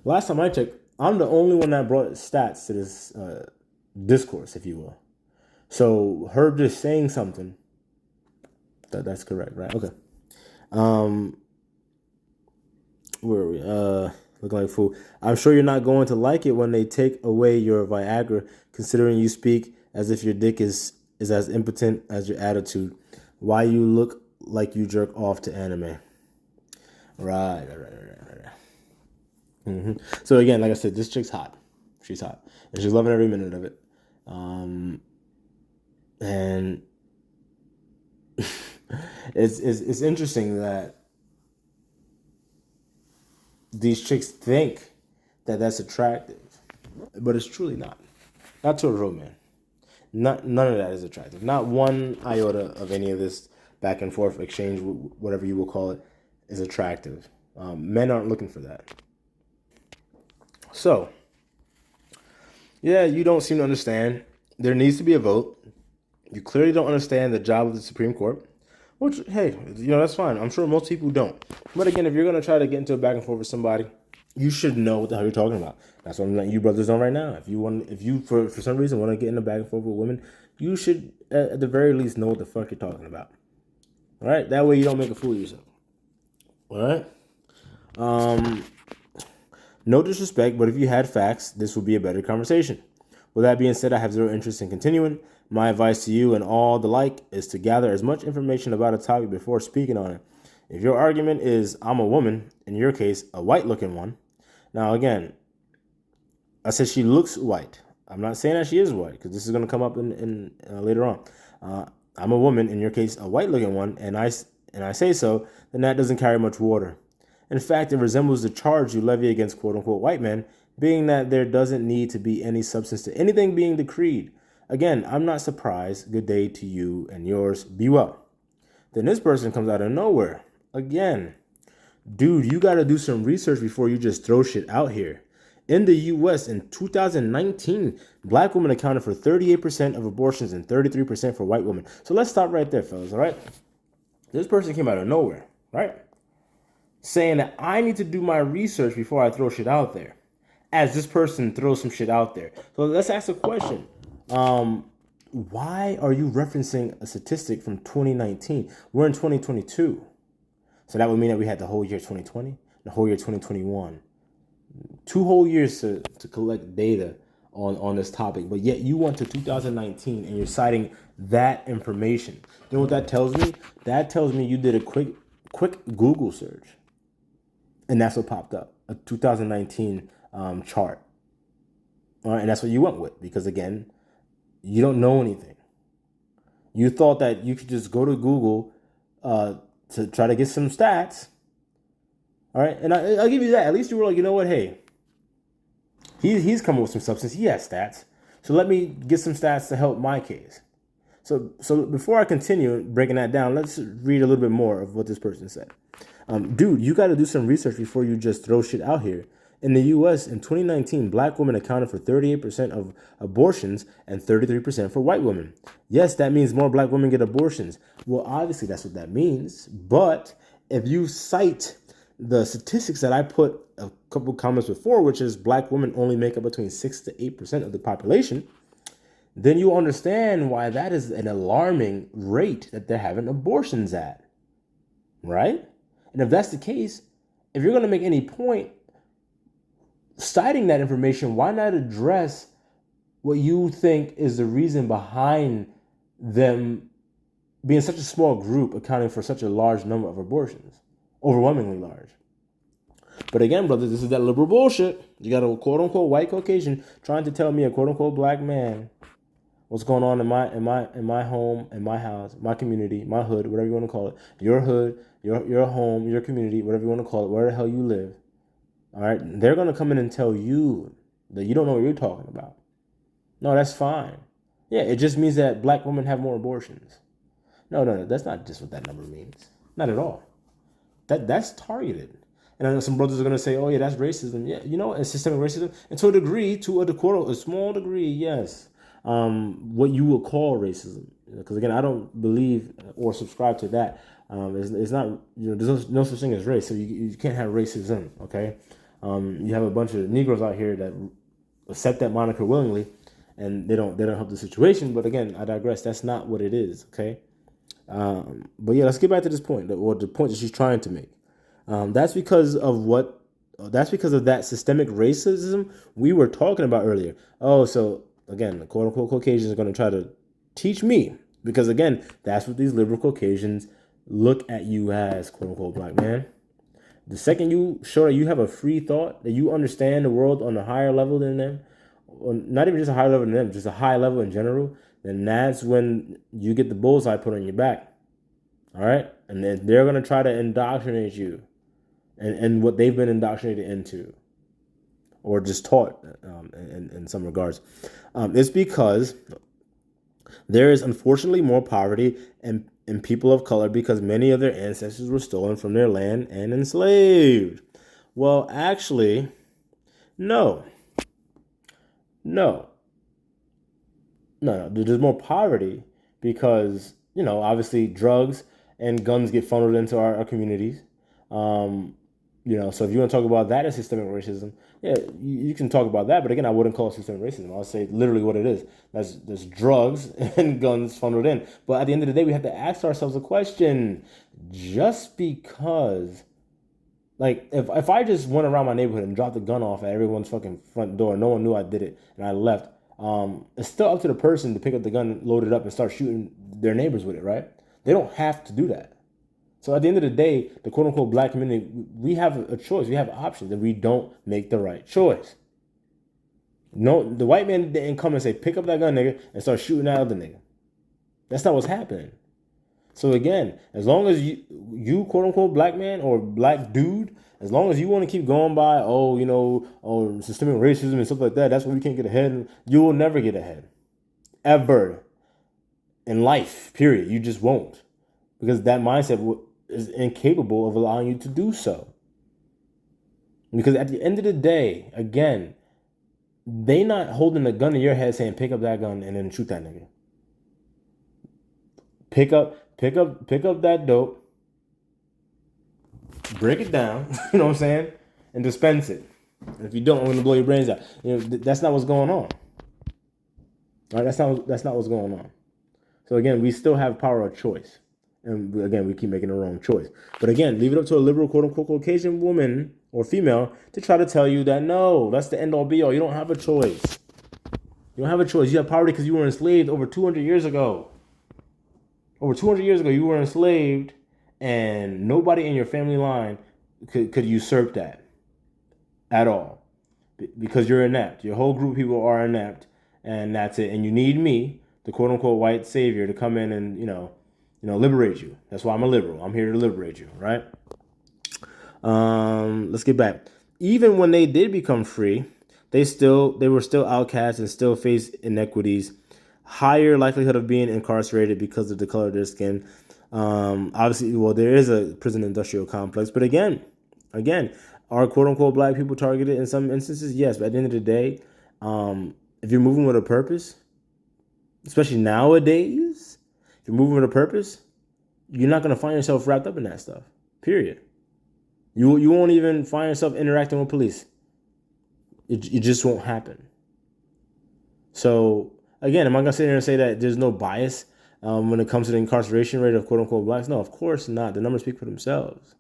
Last time I checked, I'm the only one that brought stats to this discourse, if you will. So her just saying something, that's correct, right? Okay. Where are we? Looking like a fool. I'm sure you're not going to like it when they take away your Viagra, considering you speak as if your dick is as impotent as your attitude. Why you look like you jerk off to anime? Right. So again, like I said, this chick's hot. She's hot, and she's loving every minute of it. And it's interesting that these chicks think that that's attractive, but it's truly not. Not to a real man. None of that is attractive. Not one iota of any of this back and forth exchange, whatever you will call it, is attractive. Men aren't looking for that. So, yeah, you don't seem to understand. There needs to be a vote. You clearly don't understand the job of the Supreme Court. Which, hey, that's fine. I'm sure most people don't. But again, if you're going to try to get into a back and forth with somebody, you should know what the hell you're talking about. That's what I'm letting you brothers know right now. If you for some reason want to get in a back and forth with women, you should at the very least know what the fuck you're talking about. All right? That way you don't make a fool of yourself. All right? No disrespect, but if you had facts, this would be a better conversation. With that being said, I have zero interest in continuing. My advice to you and all the like is to gather as much information about a topic before speaking on it. If your argument is I'm a woman, in your case, a white-looking one. Now, again, I said she looks white. I'm not saying that she is white, because this is going to come up in later on. I'm a woman, in your case, a white-looking one, and I say so, then that doesn't carry much water. In fact, it resembles the charge you levy against quote-unquote white men, being that there doesn't need to be any substance to anything being decreed. Again, I'm not surprised. Good day to you and yours. Be well. Then this person comes out of nowhere. Again, dude, you got to do some research before you just throw shit out here. In the U.S. in 2019, black women accounted for 38% of abortions and 33% for white women. So let's stop right there, fellas, all right? This person came out of nowhere, right? Saying that I need to do my research before I throw shit out there. As this person throws some shit out there. So let's ask a question. Why are you referencing a statistic from 2019? We're in 2022. So that would mean that we had the whole year 2020, the whole year 2021. 2 whole years to collect data on this topic. But yet you went to 2019 and you're citing that information. You know what that tells me? That tells me you did a quick Google search. And that's what popped up, a 2019 chart. All right, and that's what you went with because, again, you don't know anything. You thought that you could just go to Google to try to get some stats. All right, and I'll give you that. At least you were like, you know what, hey, he's coming with some substance. He has stats. So let me get some stats to help my case. So before I continue breaking that down, let's read a little bit more of what this person said. Dude, you got to do some research before you just throw shit out here. In the U.S. in 2019, black women accounted for 38% of abortions and 33% for white women. Yes, that means more black women get abortions. Well, obviously that's what that means. But if you cite the statistics that I put a couple comments before, which is black women only make up between 6 to 8% of the population, then you understand why that is an alarming rate that they're having abortions at. Right? And if that's the case, if you're going to make any point citing that information, why not address what you think is the reason behind them being such a small group accounting for such a large number of abortions? Overwhelmingly large. But again, brothers, this is that liberal bullshit. You got a quote-unquote white Caucasian trying to tell me, a quote-unquote black man, what's going on in my home, in my house, my community, my hood, whatever you want to call it, your hood, your home, your community, whatever you want to call it, where the hell you live. All right, they're going to come in and tell you that you don't know what you're talking about. No, that's fine. Yeah, it just means that black women have more abortions. No, that's not just what that number means. Not at all. That's targeted. And I know some brothers are gonna say, "Oh yeah, that's racism." Yeah, you know, it's systemic racism, and to a degree, a small degree, yes. What you would call racism, because again, I don't believe or subscribe to that. It's not, there's no such thing as race, so you can't have racism. Okay, you have a bunch of Negroes out here that accept that moniker willingly, and they don't help the situation. But again, I digress. That's not what it is. Okay. But yeah, let's get back to this point, or the point that she's trying to make. That's because of that systemic racism we were talking about earlier. Oh, so again, the quote unquote Caucasians are going to try to teach me, because again, that's what these liberal Caucasians look at you as, quote unquote black man. The second you show that you have a free thought, that you understand the world on a higher level than them, or not even just a higher level than them, just a high level in general, then that's when you get the bullseye put on your back. All right? And then they're going to try to indoctrinate you and what they've been indoctrinated into, or just taught in some regards. It's because there is unfortunately more poverty in people of color because many of their ancestors were stolen from their land and enslaved. Well, actually, no. No. No. There's more poverty because, obviously drugs and guns get funneled into our communities. So if you want to talk about that as systemic racism, yeah, you can talk about that. But again, I wouldn't call it systemic racism. I'll say literally what it is. There's drugs and guns funneled in. But at the end of the day, we have to ask ourselves a question. Just because, like, if I just went around my neighborhood and dropped a gun off at everyone's fucking front door, no one knew I did it, and I left, it's still up to the person to pick up the gun, load it up, and start shooting their neighbors with it, right? They don't have to do that. So at the end of the day, the quote unquote black community, we have a choice. We have options, and we don't make the right choice. No, the white man didn't come and say, pick up that gun, nigga, and start shooting that other nigga. That's not what's happening. So again, as long as you quote unquote black man or black dude, as long as you want to keep going by, systemic racism and stuff like that, that's why we can't get ahead. You will never get ahead. Ever. In life, period. You just won't. Because that mindset is incapable of allowing you to do so. Because at the end of the day, again, they not holding a gun to your head saying, pick up that gun and then shoot that nigga. Pick up that dope, break it down, you know what I'm saying, and dispense it. And if you don't, I'm gonna blow your brains out. That's not what's going on. All right, that's not what's going on. So again, we still have power of choice. And again, we keep making the wrong choice. But again, leave it up to a liberal, quote unquote, Caucasian woman or female to try to tell you that no, that's the end all be all. You don't have a choice. You don't have a choice. You have poverty because you were enslaved over 200 years ago. Over 200 years ago, you were enslaved, and nobody in your family line could usurp that at all, because you're inept. Your whole group of people are inept, and that's it. And you need me, the quote unquote white savior, to come in and liberate you. That's why I'm a liberal. I'm here to liberate you, right? Let's get back. Even when they did become free, they were still outcasts and still faced inequities. Higher likelihood of being incarcerated because of the color of their skin. Obviously, well, there is a prison industrial complex, but again, are quote unquote black people targeted in some instances? Yes, but at the end of the day, if you're moving with a purpose, especially nowadays, if you're moving with a purpose, you're not going to find yourself wrapped up in that stuff. Period. You won't even find yourself interacting with police. It just won't happen. So again, am I going to sit here and say that there's no bias when it comes to the incarceration rate of quote unquote blacks? No, of course not. The numbers speak for themselves.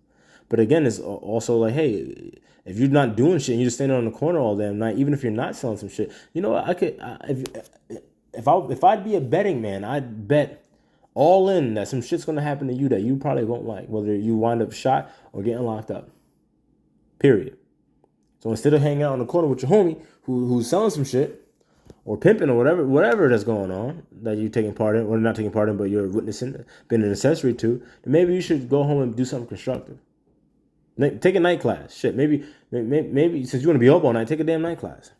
But again, it's also like, hey, if you're not doing shit and you're just standing on the corner all damn night, even if you're not selling some shit, if I'd be a betting man, I'd bet all in that some shit's gonna happen to you that you probably won't like, whether you wind up shot or getting locked up. Period. So instead of hanging out on the corner with your homie who's selling some shit, or pimping, or whatever that's going on that you're taking part in, or not taking part in, but you're witnessing, being an accessory to, then maybe you should go home and do something constructive. Take a night class. Shit, maybe since you want to be up all night, take a damn night class.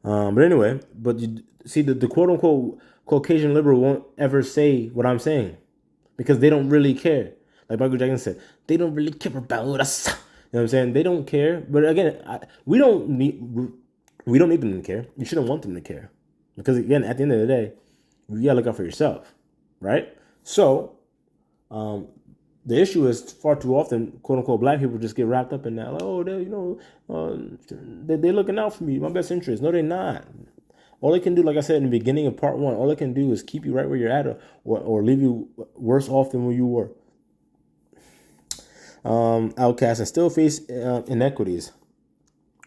But anyway, you see, the quote unquote Caucasian liberal won't ever say what I'm saying because they don't really care. Like Michael Jackson said, they don't really care about us. what I'm saying? They don't care. But again, we don't need them to care. You shouldn't want them to care, because again, at the end of the day, you gotta look out for yourself, right? So, the issue is far too often, quote unquote, black people just get wrapped up in that. Like, oh, they're looking out for me, my best interest. No, they're not. All they can do, like I said in the beginning of part one, all they can do is keep you right where you're at, or leave you worse off than where you were. Outcasts and still face inequities.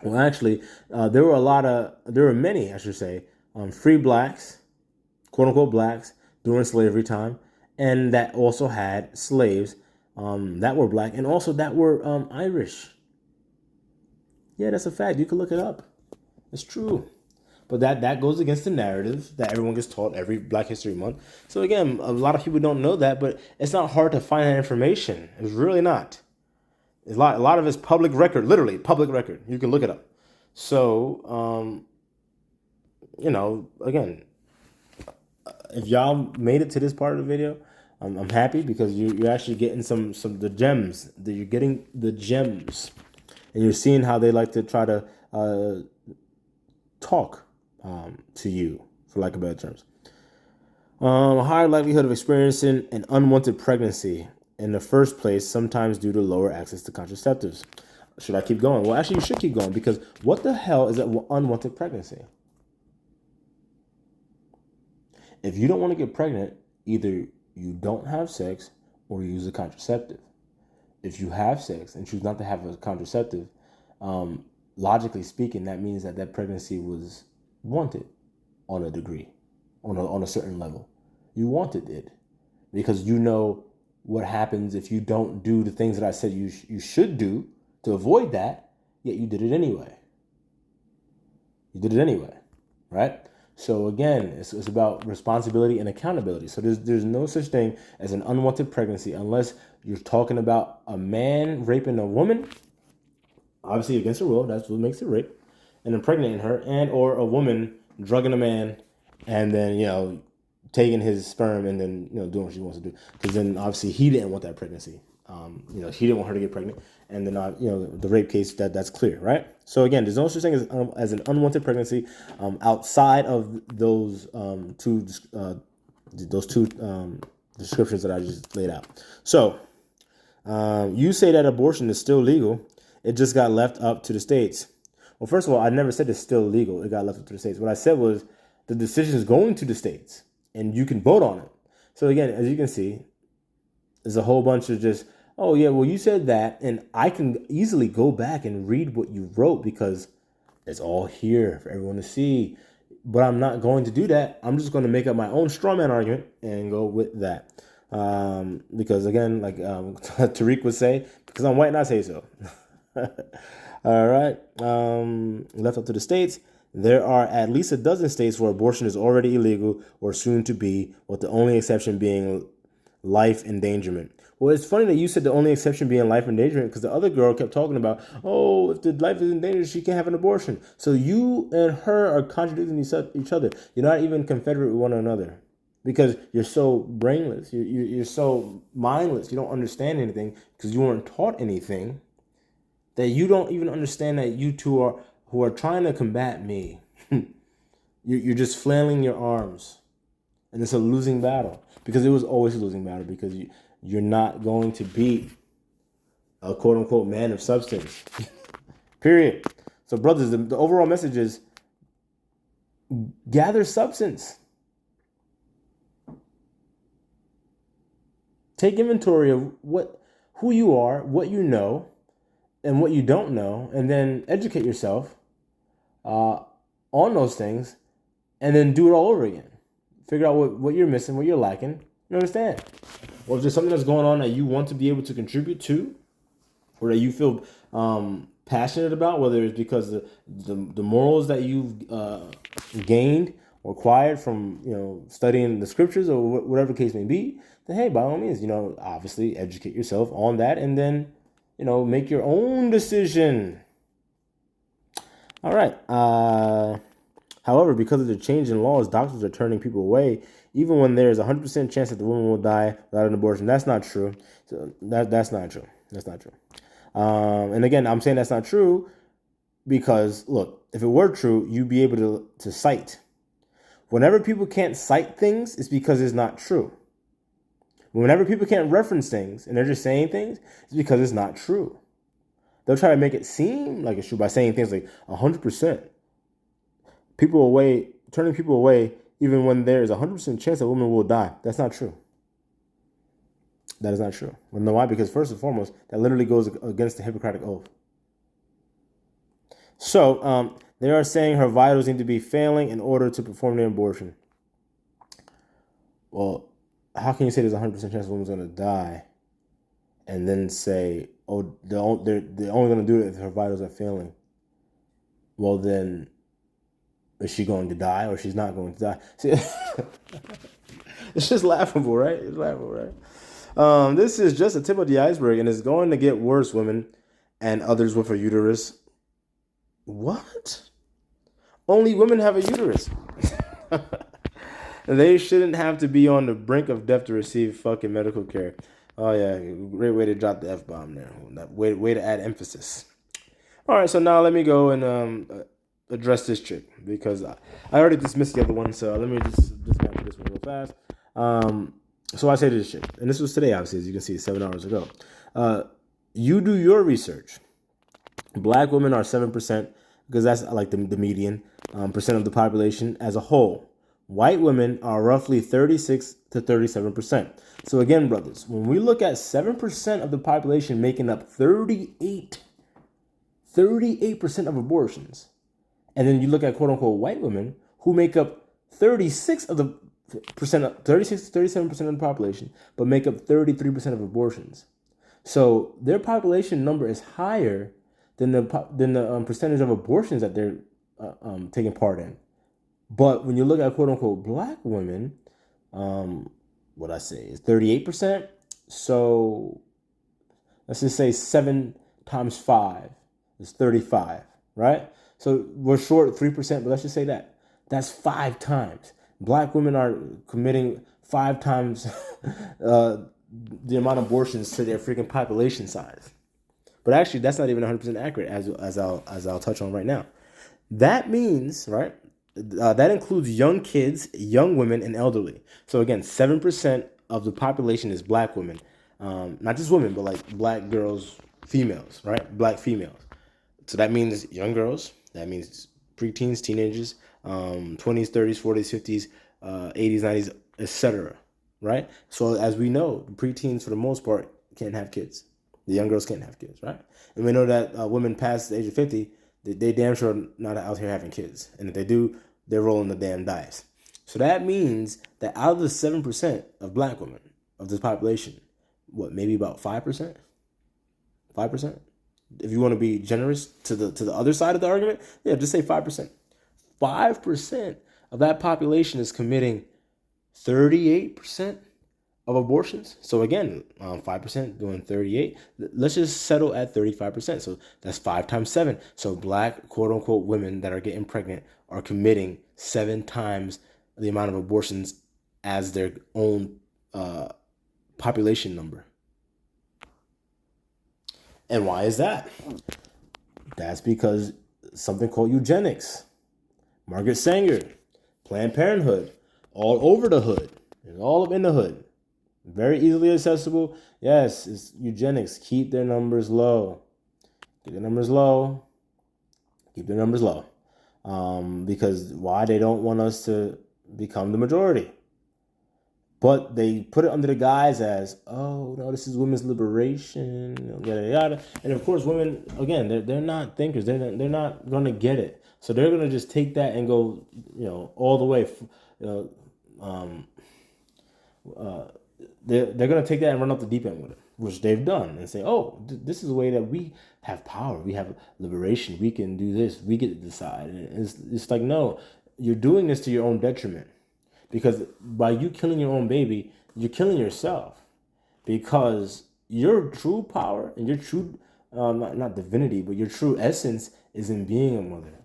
Well, actually, there were many, I should say, free blacks, quote unquote blacks, during slavery time, and that also had slaves that were black and also that were Irish. Yeah, that's a fact. You can look it up. It's true. But that goes against the narrative that everyone gets taught every Black History Month. So again, a lot of people don't know that, but it's not hard to find that information. It's really not. A lot of it's public record, literally public record. You can look it up. So, again, if y'all made it to this part of the video, I'm happy, because you're actually getting some the gems. You're getting the gems, and you're seeing how they like to try to talk to you, for lack of better terms. A higher likelihood of experiencing an unwanted pregnancy in the first place, sometimes due to lower access to contraceptives. Should I keep going? Well, actually, you should keep going, because what the hell is an unwanted pregnancy? If you don't want to get pregnant, either you don't have sex or you use a contraceptive. If you have sex and choose not to have a contraceptive, logically speaking, that means that pregnancy was wanted on a degree, on a certain level. You wanted it because you know what happens if you don't do the things that I said you should do to avoid that, yet you did it anyway. You did it anyway, right? So again, it's about responsibility and accountability. So there's no such thing as an unwanted pregnancy unless you're talking about a man raping a woman, obviously against her will. That's what makes it rape, and impregnating her, and or a woman drugging a man, and then taking his sperm and then doing what she wants to do. Because then obviously he didn't want that pregnancy. He didn't want her to get pregnant, and then the rape case that's clear, right? So again, there's no such thing as an unwanted pregnancy outside of those two descriptions that I just laid out. So you say that abortion is still legal. It just got left up to the states. Well, first of all, I never said it's still legal. It got left up to the states. What I said was the decision is going to the states, and you can vote on it. So again, as you can see, there's a whole bunch of just, oh yeah, well you said that, and I can easily go back and read what you wrote because it's all here for everyone to see. But I'm not going to do that. I'm just going to make up my own straw man argument and go with that. Because again, like Tariq would say, because I'm white and I say so. All right. Left up to the states. There are at least a dozen states where abortion is already illegal or soon to be, with the only exception being life endangerment. Well, it's funny that you said the only exception being life endangerment, because the other girl kept talking about, oh, if the life is in danger, she can't have an abortion. So you and her are contradicting each other. You're not even confederate with one another because you're so brainless. You're so mindless. You don't understand anything because you weren't taught anything, that you don't even understand that you two who are trying to combat me. You're just flailing your arms. And it's a losing battle, because it was always a losing battle, because you're not going to beat a quote unquote man of substance. Period. So brothers, the overall message is gather substance. Take inventory of who you are, what you know, and what you don't know, and then educate yourself on those things, and then do it all over again. Figure out what you're missing, what you're lacking. You understand? Or if there's something that's going on that you want to be able to contribute to, or that you feel passionate about, whether it's because the morals that you've gained or acquired from studying the scriptures or whatever the case may be, then hey, by all means, obviously educate yourself on that, and then make your own decision. All right. However, because of the change in laws, doctors are turning people away, even when there is a 100% chance that the woman will die without an abortion. That's not true. So that's not true. That's not true. And again, I'm saying that's not true because, look, if it were true, you'd be able to cite. Whenever people can't cite things, it's because it's not true. Whenever people can't reference things and they're just saying things, it's because it's not true. They'll try to make it seem like it's true by saying things like 100%. Turning people away even when there is a 100% chance that women will die. That's not true. That is not true. You know why? Because first and foremost, that literally goes against the Hippocratic Oath. So they are saying her vitals need to be failing in order to perform the abortion. Well, how can you say there's a 100% chance a woman's going to die and then say, oh, they're only going to do it if her vitals are failing? Well, then, is she going to die or she's not going to die? See, it's just laughable, right? It's laughable, right? This is just a tip of the iceberg, and it's going to get worse, women and others with a uterus. What? Only women have a uterus. They shouldn't have to be on the brink of death to receive fucking medical care. Oh yeah, great way to drop the F-bomb there. Way to add emphasis. All right, so now let me go and address this chick because I already dismissed the other one. So let me just dismantle this one real fast. So I say to this chick, and this was today, obviously, as you can see, 7 hours ago. You do your research. Black women are 7% because that's like the median percent of the population as a whole. White women are roughly 36 to 37%. So again, brothers, when we look at 7% of the population making up 38% of abortions, and then you look at quote unquote white women who make up 36 to 37% of the population, but make up 33% of abortions. So their population number is higher than the percentage of abortions that they're taking part in. But when you look at quote unquote black women, what I say is 38%. So let's just say 7 times 5 is 35, right? So we're short 3%, but let's just say that. That's 5 times. Black women are committing 5 times the amount of abortions to their freaking population size. But actually, that's not even 100% accurate, as I'll touch on right now. That means, right? That includes young kids, young women, and elderly. So again, 7% of the population is black women. Not just women, but like black girls, females, right? Black females. So that means young girls. That means preteens, teenagers, 20s, 30s, 40s, 50s, 80s, 90s, etc. Right? So as we know, preteens for the most part can't have kids. The young girls can't have kids, right? And we know that women past the age of 50, they damn sure not out here having kids. And if they do, they're rolling the damn dice. So that means that out of the 7% of black women of this population, what, maybe about 5%? 5%? If you want to be generous to the other side of the argument, yeah, just say 5%. 5% of that population is committing 38% of abortions. So again, 5% doing 38. Let's just settle at 35%. So that's 5 times 7. So black quote unquote women that are getting pregnant are committing 7 times the amount of abortions as their own population number. And why is that? That's because something called eugenics, Margaret Sanger, Planned Parenthood, all over the hood. It's all up in the hood. Very easily accessible. Yes, it's eugenics. Keep their numbers low. Keep their numbers low. Keep their numbers low. Because why? They don't want us to become the majority. But they put it under the guise as, oh, no, this is women's liberation, yada, yada. And of course, women, again, they're not thinkers. They're not going to get it. So they're going to just take that and go, all the way. They're going to take that and run up the deep end with it, which they've done, and say, oh, this is a way that we have power. We have liberation. We can do this. We get to decide. And it's like, no, you're doing this to your own detriment. Because by you killing your own baby, you're killing yourself. Because your true power and your true, not divinity, but your true essence is in being a mother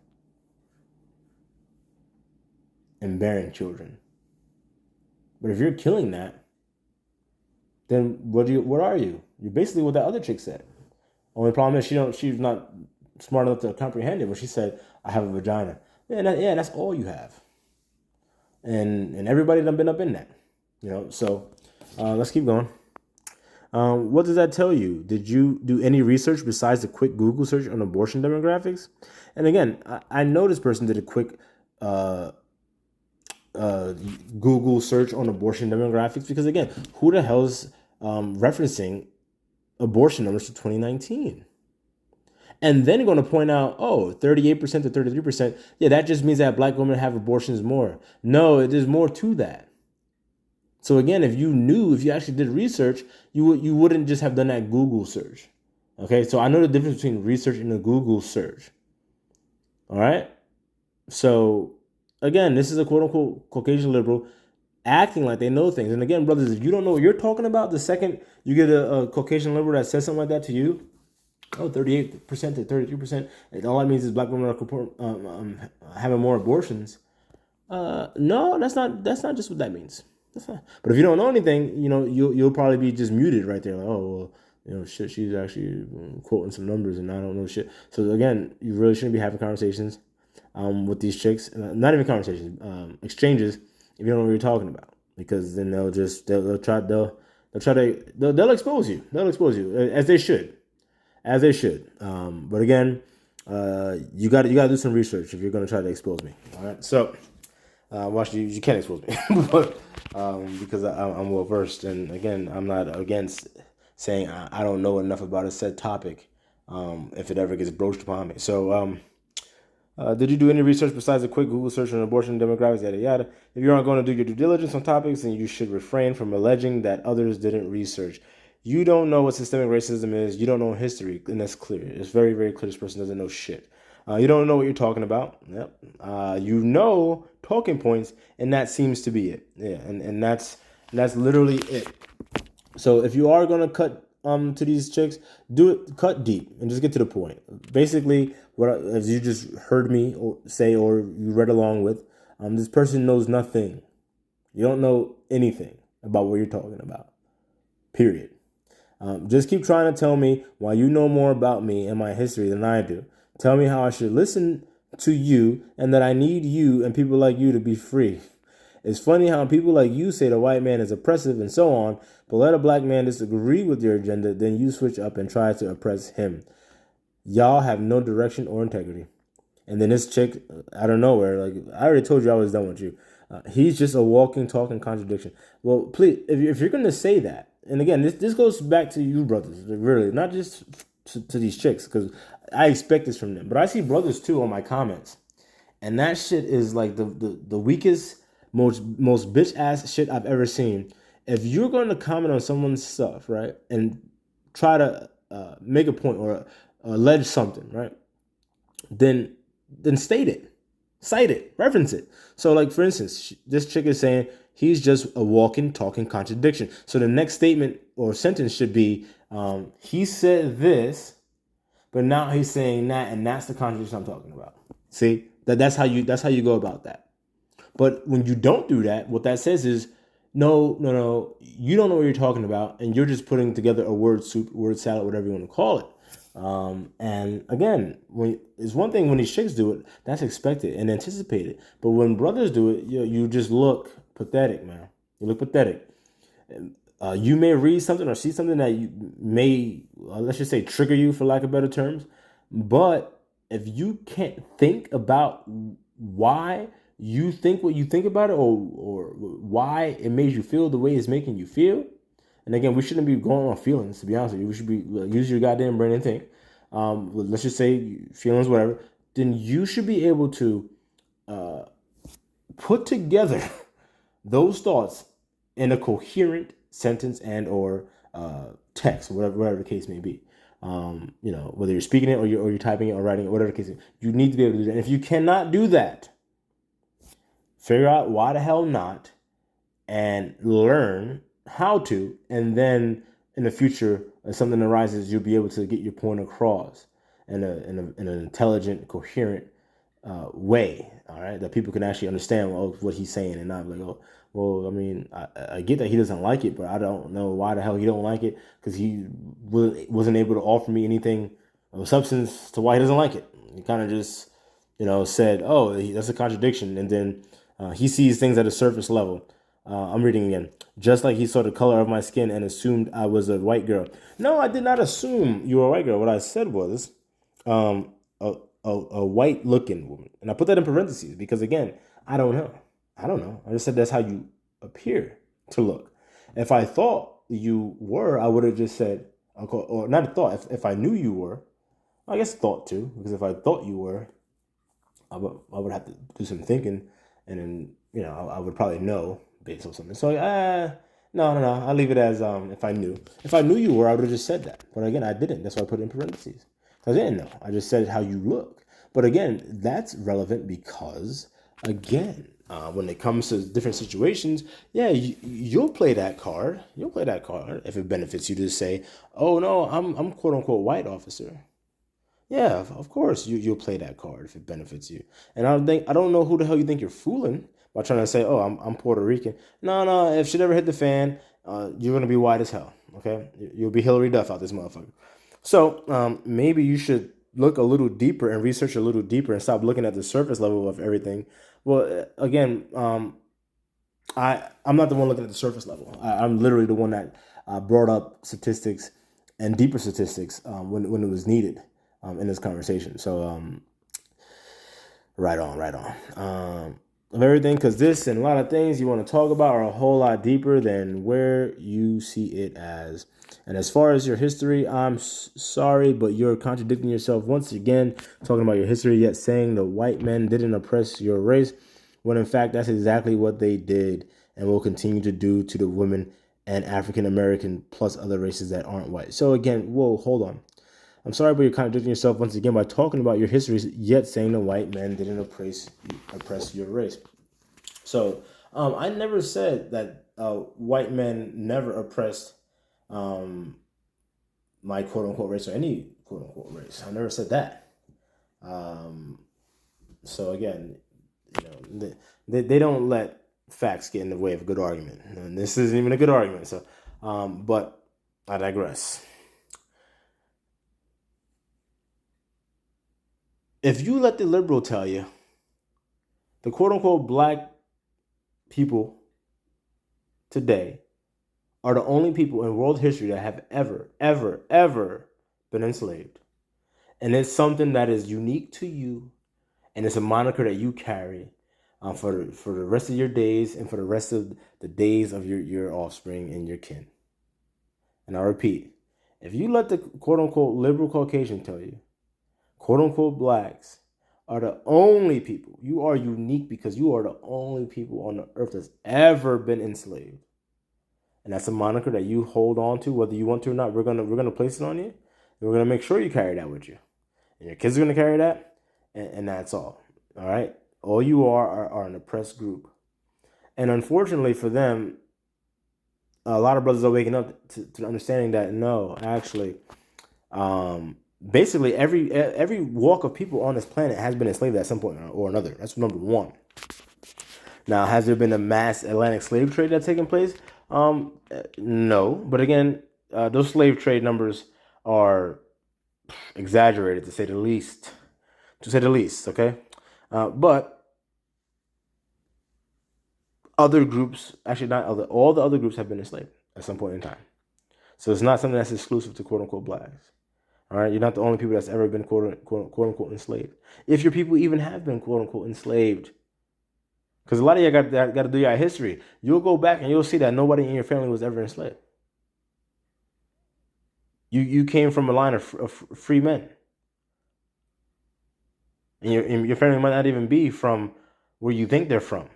and bearing children. But if you're killing that, then what are you? You're basically what that other chick said. Only problem is she's not smart enough to comprehend it. But she said, "I have a vagina." Yeah, that's all you have. And everybody done been up in that, So let's keep going. What does that tell you? Did you do any research besides a quick Google search on abortion demographics? And again, I know this person did a quick Google search on abortion demographics because, again, who the hell's referencing abortion numbers to 2019? And then going to point out, 38% to 33%. Yeah, that just means that black women have abortions more. No, there's more to that. So again, if you actually did research, you wouldn't just have done that Google search. Okay, so I know the difference between research and a Google search. All right. So again, this is a quote unquote Caucasian liberal acting like they know things. And again, brothers, if you don't know what you're talking about, the second you get a Caucasian liberal that says something like that to you, 38% to 33%, all that means is black women are having more abortions. No, that's not just what that means. But if you don't know anything, you'll probably be just muted right there. Like, oh, well, shit, she's actually quoting some numbers and I don't know shit. So again, you really shouldn't be having conversations with these chicks. Not even conversations, exchanges, if you don't know what you're talking about. Because then they'll expose you. They'll expose you, as they should. As they should. But again, you got to do some research if you're going to try to expose me. All right. So, watch you can't expose me, but because I'm well versed, and again, I'm not against saying I don't know enough about a said topic. If it ever gets broached upon me. So, did you do any research besides a quick Google search on abortion demographics, yada yada? If you aren't going to do your due diligence on topics, then you should refrain from alleging that others didn't research. You don't know what systemic racism is. You don't know history, and that's clear. It's very, very clear this person doesn't know shit. You don't know what you're talking about. Yep. You know talking points, and that seems to be it. Yeah, and that's literally it. So if you are gonna cut to these chicks, do it cut deep and just get to the point. Basically, as you just heard me say or you read along with, this person knows nothing. You don't know anything about what you're talking about. Period. Just keep trying to tell me why you know more about me and my history than I do. Tell me how I should listen to you and that I need you and people like you to be free. It's funny how people like you say the white man is oppressive and so on, but let a black man disagree with your agenda, then you switch up and try to oppress him. Y'all have no direction or integrity. And then this chick, out of nowhere, like I already told you I was done with you. He's just a walking, talking contradiction. Well, please, if you're going to say that, and again, this goes back to you brothers, really, not just to these chicks, because I expect this from them. But I see brothers too on my comments. And that shit is like the weakest, most bitch ass shit I've ever seen. If you're going to comment on someone's stuff, right, and try to make a point or allege something, right, then state it, cite it, reference it. So, like for instance, this chick is saying he's just a walking, talking contradiction. So the next statement or sentence should be, he said this, but now he's saying that, and that's the contradiction I'm talking about. See, that's how you go about that. But when you don't do that, what that says is, no, you don't know what you're talking about, and you're just putting together a word soup, word salad, whatever you want to call it. And again, it's one thing when these chicks do it, that's expected and anticipated. But when brothers do it, you just look pathetic, man. You look pathetic. You may read something or see something that you may, let's just say, trigger you, for lack of better terms. But if you can't think about why you think what you think about it, or why it made you feel the way it's making you feel, and again, we shouldn't be going on feelings, to be honest with you. We should be use your goddamn brain and think. Let's just say feelings, whatever. Then you should be able to put together those thoughts in a coherent sentence and or text, whatever the case may be. Whether you're speaking it or you're typing it or writing it, whatever the case is, you need to be able to do that. And if you cannot do that, figure out why the hell not, and learn how to, and then in the future, if something arises, you'll be able to get your point across in an intelligent, coherent way, all right, that people can actually understand what he's saying and not like, oh, well, I mean, I get that he doesn't like it, but I don't know why the hell he don't like it, because he wasn't able to offer me anything of substance to why he doesn't like it. He kind of just, said, oh, that's a contradiction, and then he sees things at a surface level. I'm reading again. Just like he saw the color of my skin and assumed I was a white girl. No, I did not assume you were a white girl. What I said was, um, a white looking woman. And I put that in parentheses because, again, I don't know. I don't know. I just said that's how you appear to look. If I thought you were, I would have just said, or not a thought. If I knew you were, I guess thought too, because if I thought you were, I would have to do some thinking, and then I would probably know based on something. So no, I'll leave it as if I knew. If I knew you were, I would have just said that. But again, I didn't. That's why I put it in parentheses. I didn't know. I just said how you look. But again, that's relevant because, again, when it comes to different situations, yeah, you'll play that card. You'll play that card if it benefits you to say, "Oh no, I'm quote unquote white, officer." Yeah, of course you'll play that card if it benefits you. And I don't know who the hell you think you're fooling by trying to say, "Oh, I'm Puerto Rican." No. If shit ever hit the fan, you're gonna be white as hell. Okay, you'll be Hillary Duff out this motherfucker. So maybe you should look a little deeper and research a little deeper and stop looking at the surface level of everything. Well, again, I'm not the one looking at the surface level. I'm literally the one that brought up statistics and deeper statistics when it was needed in this conversation. So right on. Of everything, because this and a lot of things you want to talk about are a whole lot deeper than where you see it as. And as far as your history, I'm sorry, but you're contradicting yourself once again, talking about your history, yet saying the white men didn't oppress your race, when in fact that's exactly what they did and will continue to do to the women and African American plus other races that aren't white. So again, whoa, hold on. I'm sorry, but you're contradicting yourself once again by talking about your history, yet saying the white men didn't oppress your race. So I never said that white men never oppressed my quote unquote race or any quote unquote race. I never said that. So again, they don't let facts get in the way of a good argument, and this isn't even a good argument. So, but I digress. If you let the liberal tell you the quote unquote black people today are the only people in world history that have ever been enslaved, and it's something that is unique to you, and it's a moniker that you carry for the rest of your days and for the rest of the days of your offspring and your kin. And I repeat, if you let the quote unquote liberal Caucasian tell you quote unquote blacks are the only people, you are unique because you are the only people on the earth that's ever been enslaved, and that's a moniker that you hold on to whether you want to or not. We're gonna place it on you, and we're gonna make sure you carry that with you, and your kids are gonna carry that, and that's all right. All you are an oppressed group, and unfortunately for them, a lot of brothers are waking up to the understanding that no, actually, basically every walk of people on this planet has been enslaved at some point or another. That's number one. Now, has there been a mass Atlantic slave trade that's taken place? No, but again, those slave trade numbers are exaggerated to say the least. Okay, but other groups, actually not other, all the other groups have been enslaved at some point in time. So it's not something that's exclusive to quote unquote blacks. All right, you're not the only people that's ever been quote unquote enslaved. If your people even have been quote unquote enslaved, because a lot of you got to do your history. You'll go back and you'll see that nobody in your family was ever enslaved. You came from a line of free men, and your family might not even be from where you think they're from.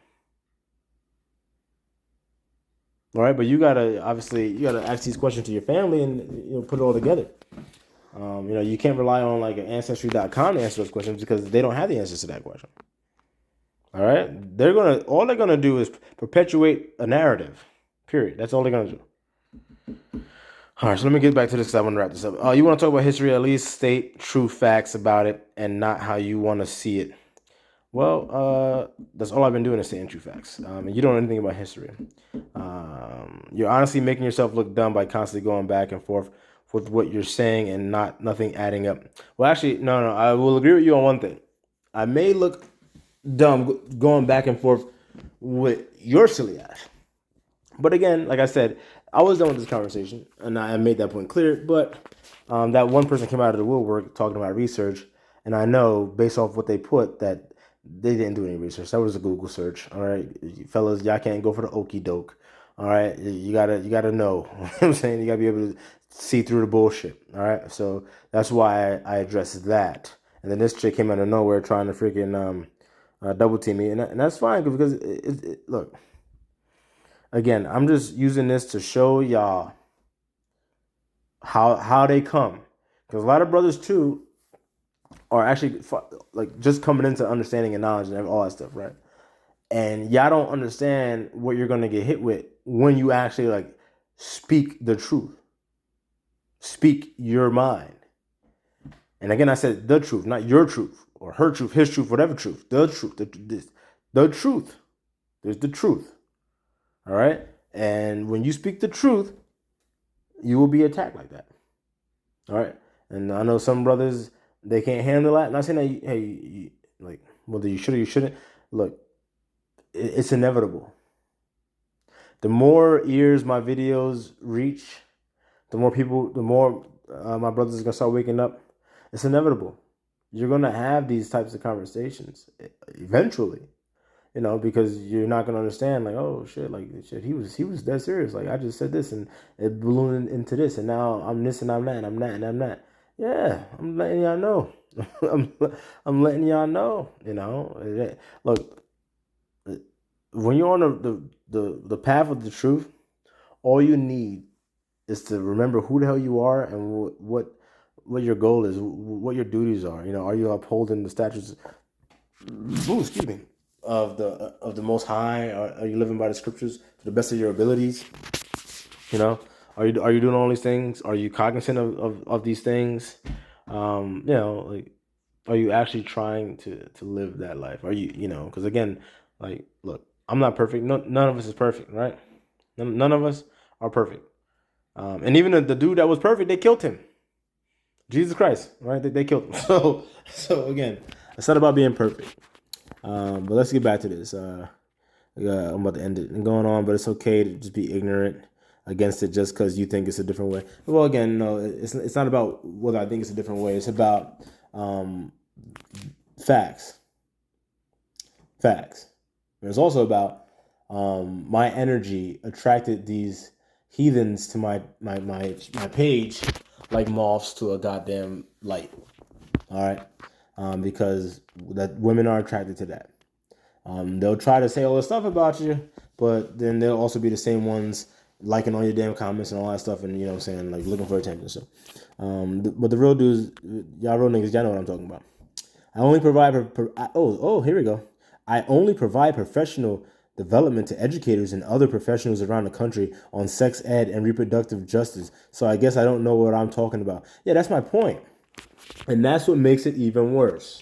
All right, but you gotta ask these questions to your family and put it all together. You can't rely on like an ancestry.com to answer those questions because they don't have the answers to that question. All right, all they're gonna do is perpetuate a narrative. Period. That's all they're gonna do. All right, so let me get back to this because I want to wrap this up. You want to talk about history? At least state true facts about it and not how you want to see it. Well, that's all I've been doing is saying true facts. And you don't know anything about history. You're honestly making yourself look dumb by constantly going back and forth with what you're saying and nothing adding up. Well, actually, no. I will agree with you on one thing. I may look dumb going back and forth with your silly ass. But again, like I said, I was done with this conversation, and I made that point clear. But that one person came out of the woodwork talking about research, and I know based off what they put that they didn't do any research. That was a Google search. All right, fellas, y'all can't go for the okey doke. All right, you gotta know. What I'm saying, you gotta be able to see through the bullshit. All right, so that's why I addressed that. And then this chick came out of nowhere trying to freaking double team me, and that's fine because look. Again, I'm just using this to show y'all how they come, because a lot of brothers too are actually like just coming into understanding and knowledge and all that stuff, right? And y'all don't understand what you're gonna get hit with when you actually like speak the truth, speak your mind. And again, I said the truth, not your truth or her truth, his truth, whatever truth. The truth, the truth. There's the truth. All right. And when you speak the truth, you will be attacked like that. All right. And I know some brothers, they can't handle that. Not saying that, like, whether you should or you shouldn't. Look, it's inevitable. The more ears my videos reach, the more people, the more my brothers are going to start waking up. It's inevitable. You're going to have these types of conversations eventually. Because you're not gonna understand, like, oh shit, like shit, he was dead serious. Like I just said this and it ballooned into this, and now I'm this and I'm that and I'm that and I'm that. Yeah, I'm letting y'all know. I'm letting y'all know. Look, when you're on the path of the truth, all you need is to remember who the hell you are and what your goal is, what your duties are. Are you upholding the statutes? Ooh, excuse me. Of the Most High? Are you living by the scriptures to the best of your abilities? Are you doing all these things? Are you cognizant of these things? Like, are you actually trying to live that life? Are you because again, like, look, I'm not perfect. None of us is perfect, right? None of us are perfect. And even the dude that was perfect, they killed him. Jesus Christ, right? They killed him. So again, it's not about being perfect. But let's get back to this. I'm about to end it and going on, but it's okay to just be ignorant against it just because you think it's a different way. Well, again, no, it's not about whether I think it's a different way. It's about facts. Facts. And it's also about my energy attracted these heathens to my page like moths to a goddamn light. All right, because that women are attracted to that. They'll try to say all this stuff about you, but then they'll also be the same ones liking all your damn comments and all that stuff, and what I'm saying, like looking for attention. So, but the real dudes, y'all real niggas, y'all know what I'm talking about. I only provide here we go. I only provide professional development to educators and other professionals around the country on sex ed and reproductive justice. So I guess I don't know what I'm talking about. Yeah, that's my point. And that's what makes it even worse.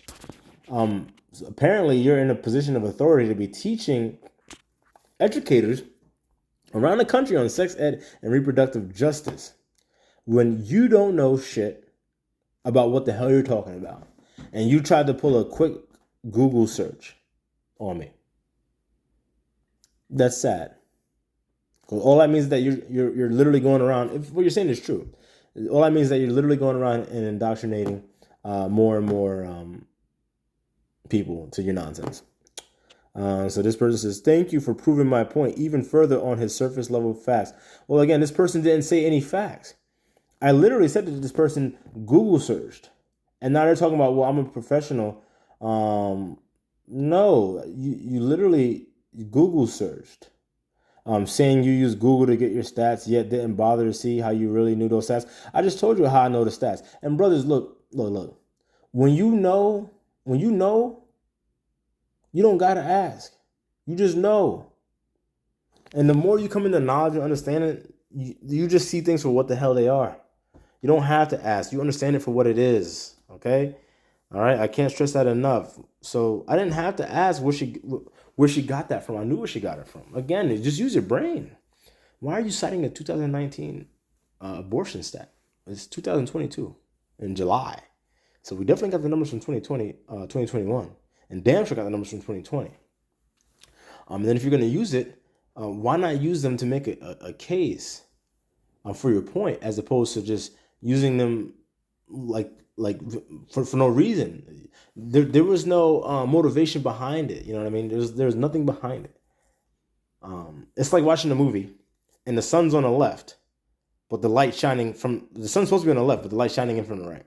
So apparently, you're in a position of authority to be teaching educators around the country on sex ed and reproductive justice when you don't know shit about what the hell you're talking about. And you tried to pull a quick Google search on me. That's sad. All that means is that you're literally going around, if what you're saying is true, all that means is that you're literally going around and indoctrinating more and more people to your nonsense. So this person says, thank you for proving my point even further on his surface level facts. Well, again, this person didn't say any facts. I literally said that this person Google searched. And now they're talking about, well, I'm a professional. No, you literally Google searched. Saying you use Google to get your stats, yet didn't bother to see how you really knew those stats. I just told you how I know the stats. And brothers, look. When you know, you don't gotta ask. You just know. And the more you come into knowledge and understanding, you just see things for what the hell they are. You don't have to ask. You understand it for what it is. Okay? All right, I can't stress that enough. So I didn't have to ask where she got that from. I knew where she got it from. Again, just use your brain. Why are you citing a 2019 abortion stat? It's 2022 in July. So we definitely got the numbers from 2021, and damn sure got the numbers from 2020. And then if you're going to use it, why not use them to make a case for your point, as opposed to just using them like for no reason. There was no motivation behind it. You know what I mean? There's nothing behind it. It's like watching a movie, and the sun's on the left, but the sun's supposed to be on the left, but the light shining in from the right.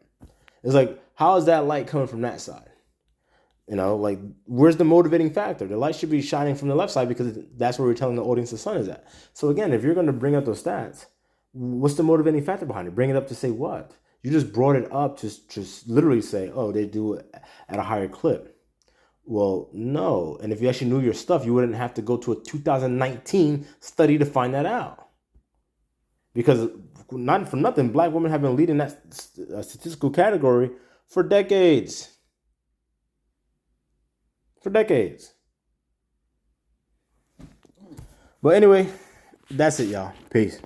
It's like, how is that light coming from that side? You know, like, where's the motivating factor? The light should be shining from the left side because that's where we're telling the audience the sun is at. So again, if you're going to bring up those stats, what's the motivating factor behind it? Bring it up to say what? You just brought it up to just literally say, oh, they do it at a higher clip. Well, no. And if you actually knew your stuff, you wouldn't have to go to a 2019 study to find that out. Because not for nothing, black women have been leading that statistical category for decades. For decades. But anyway, that's it, y'all. Peace.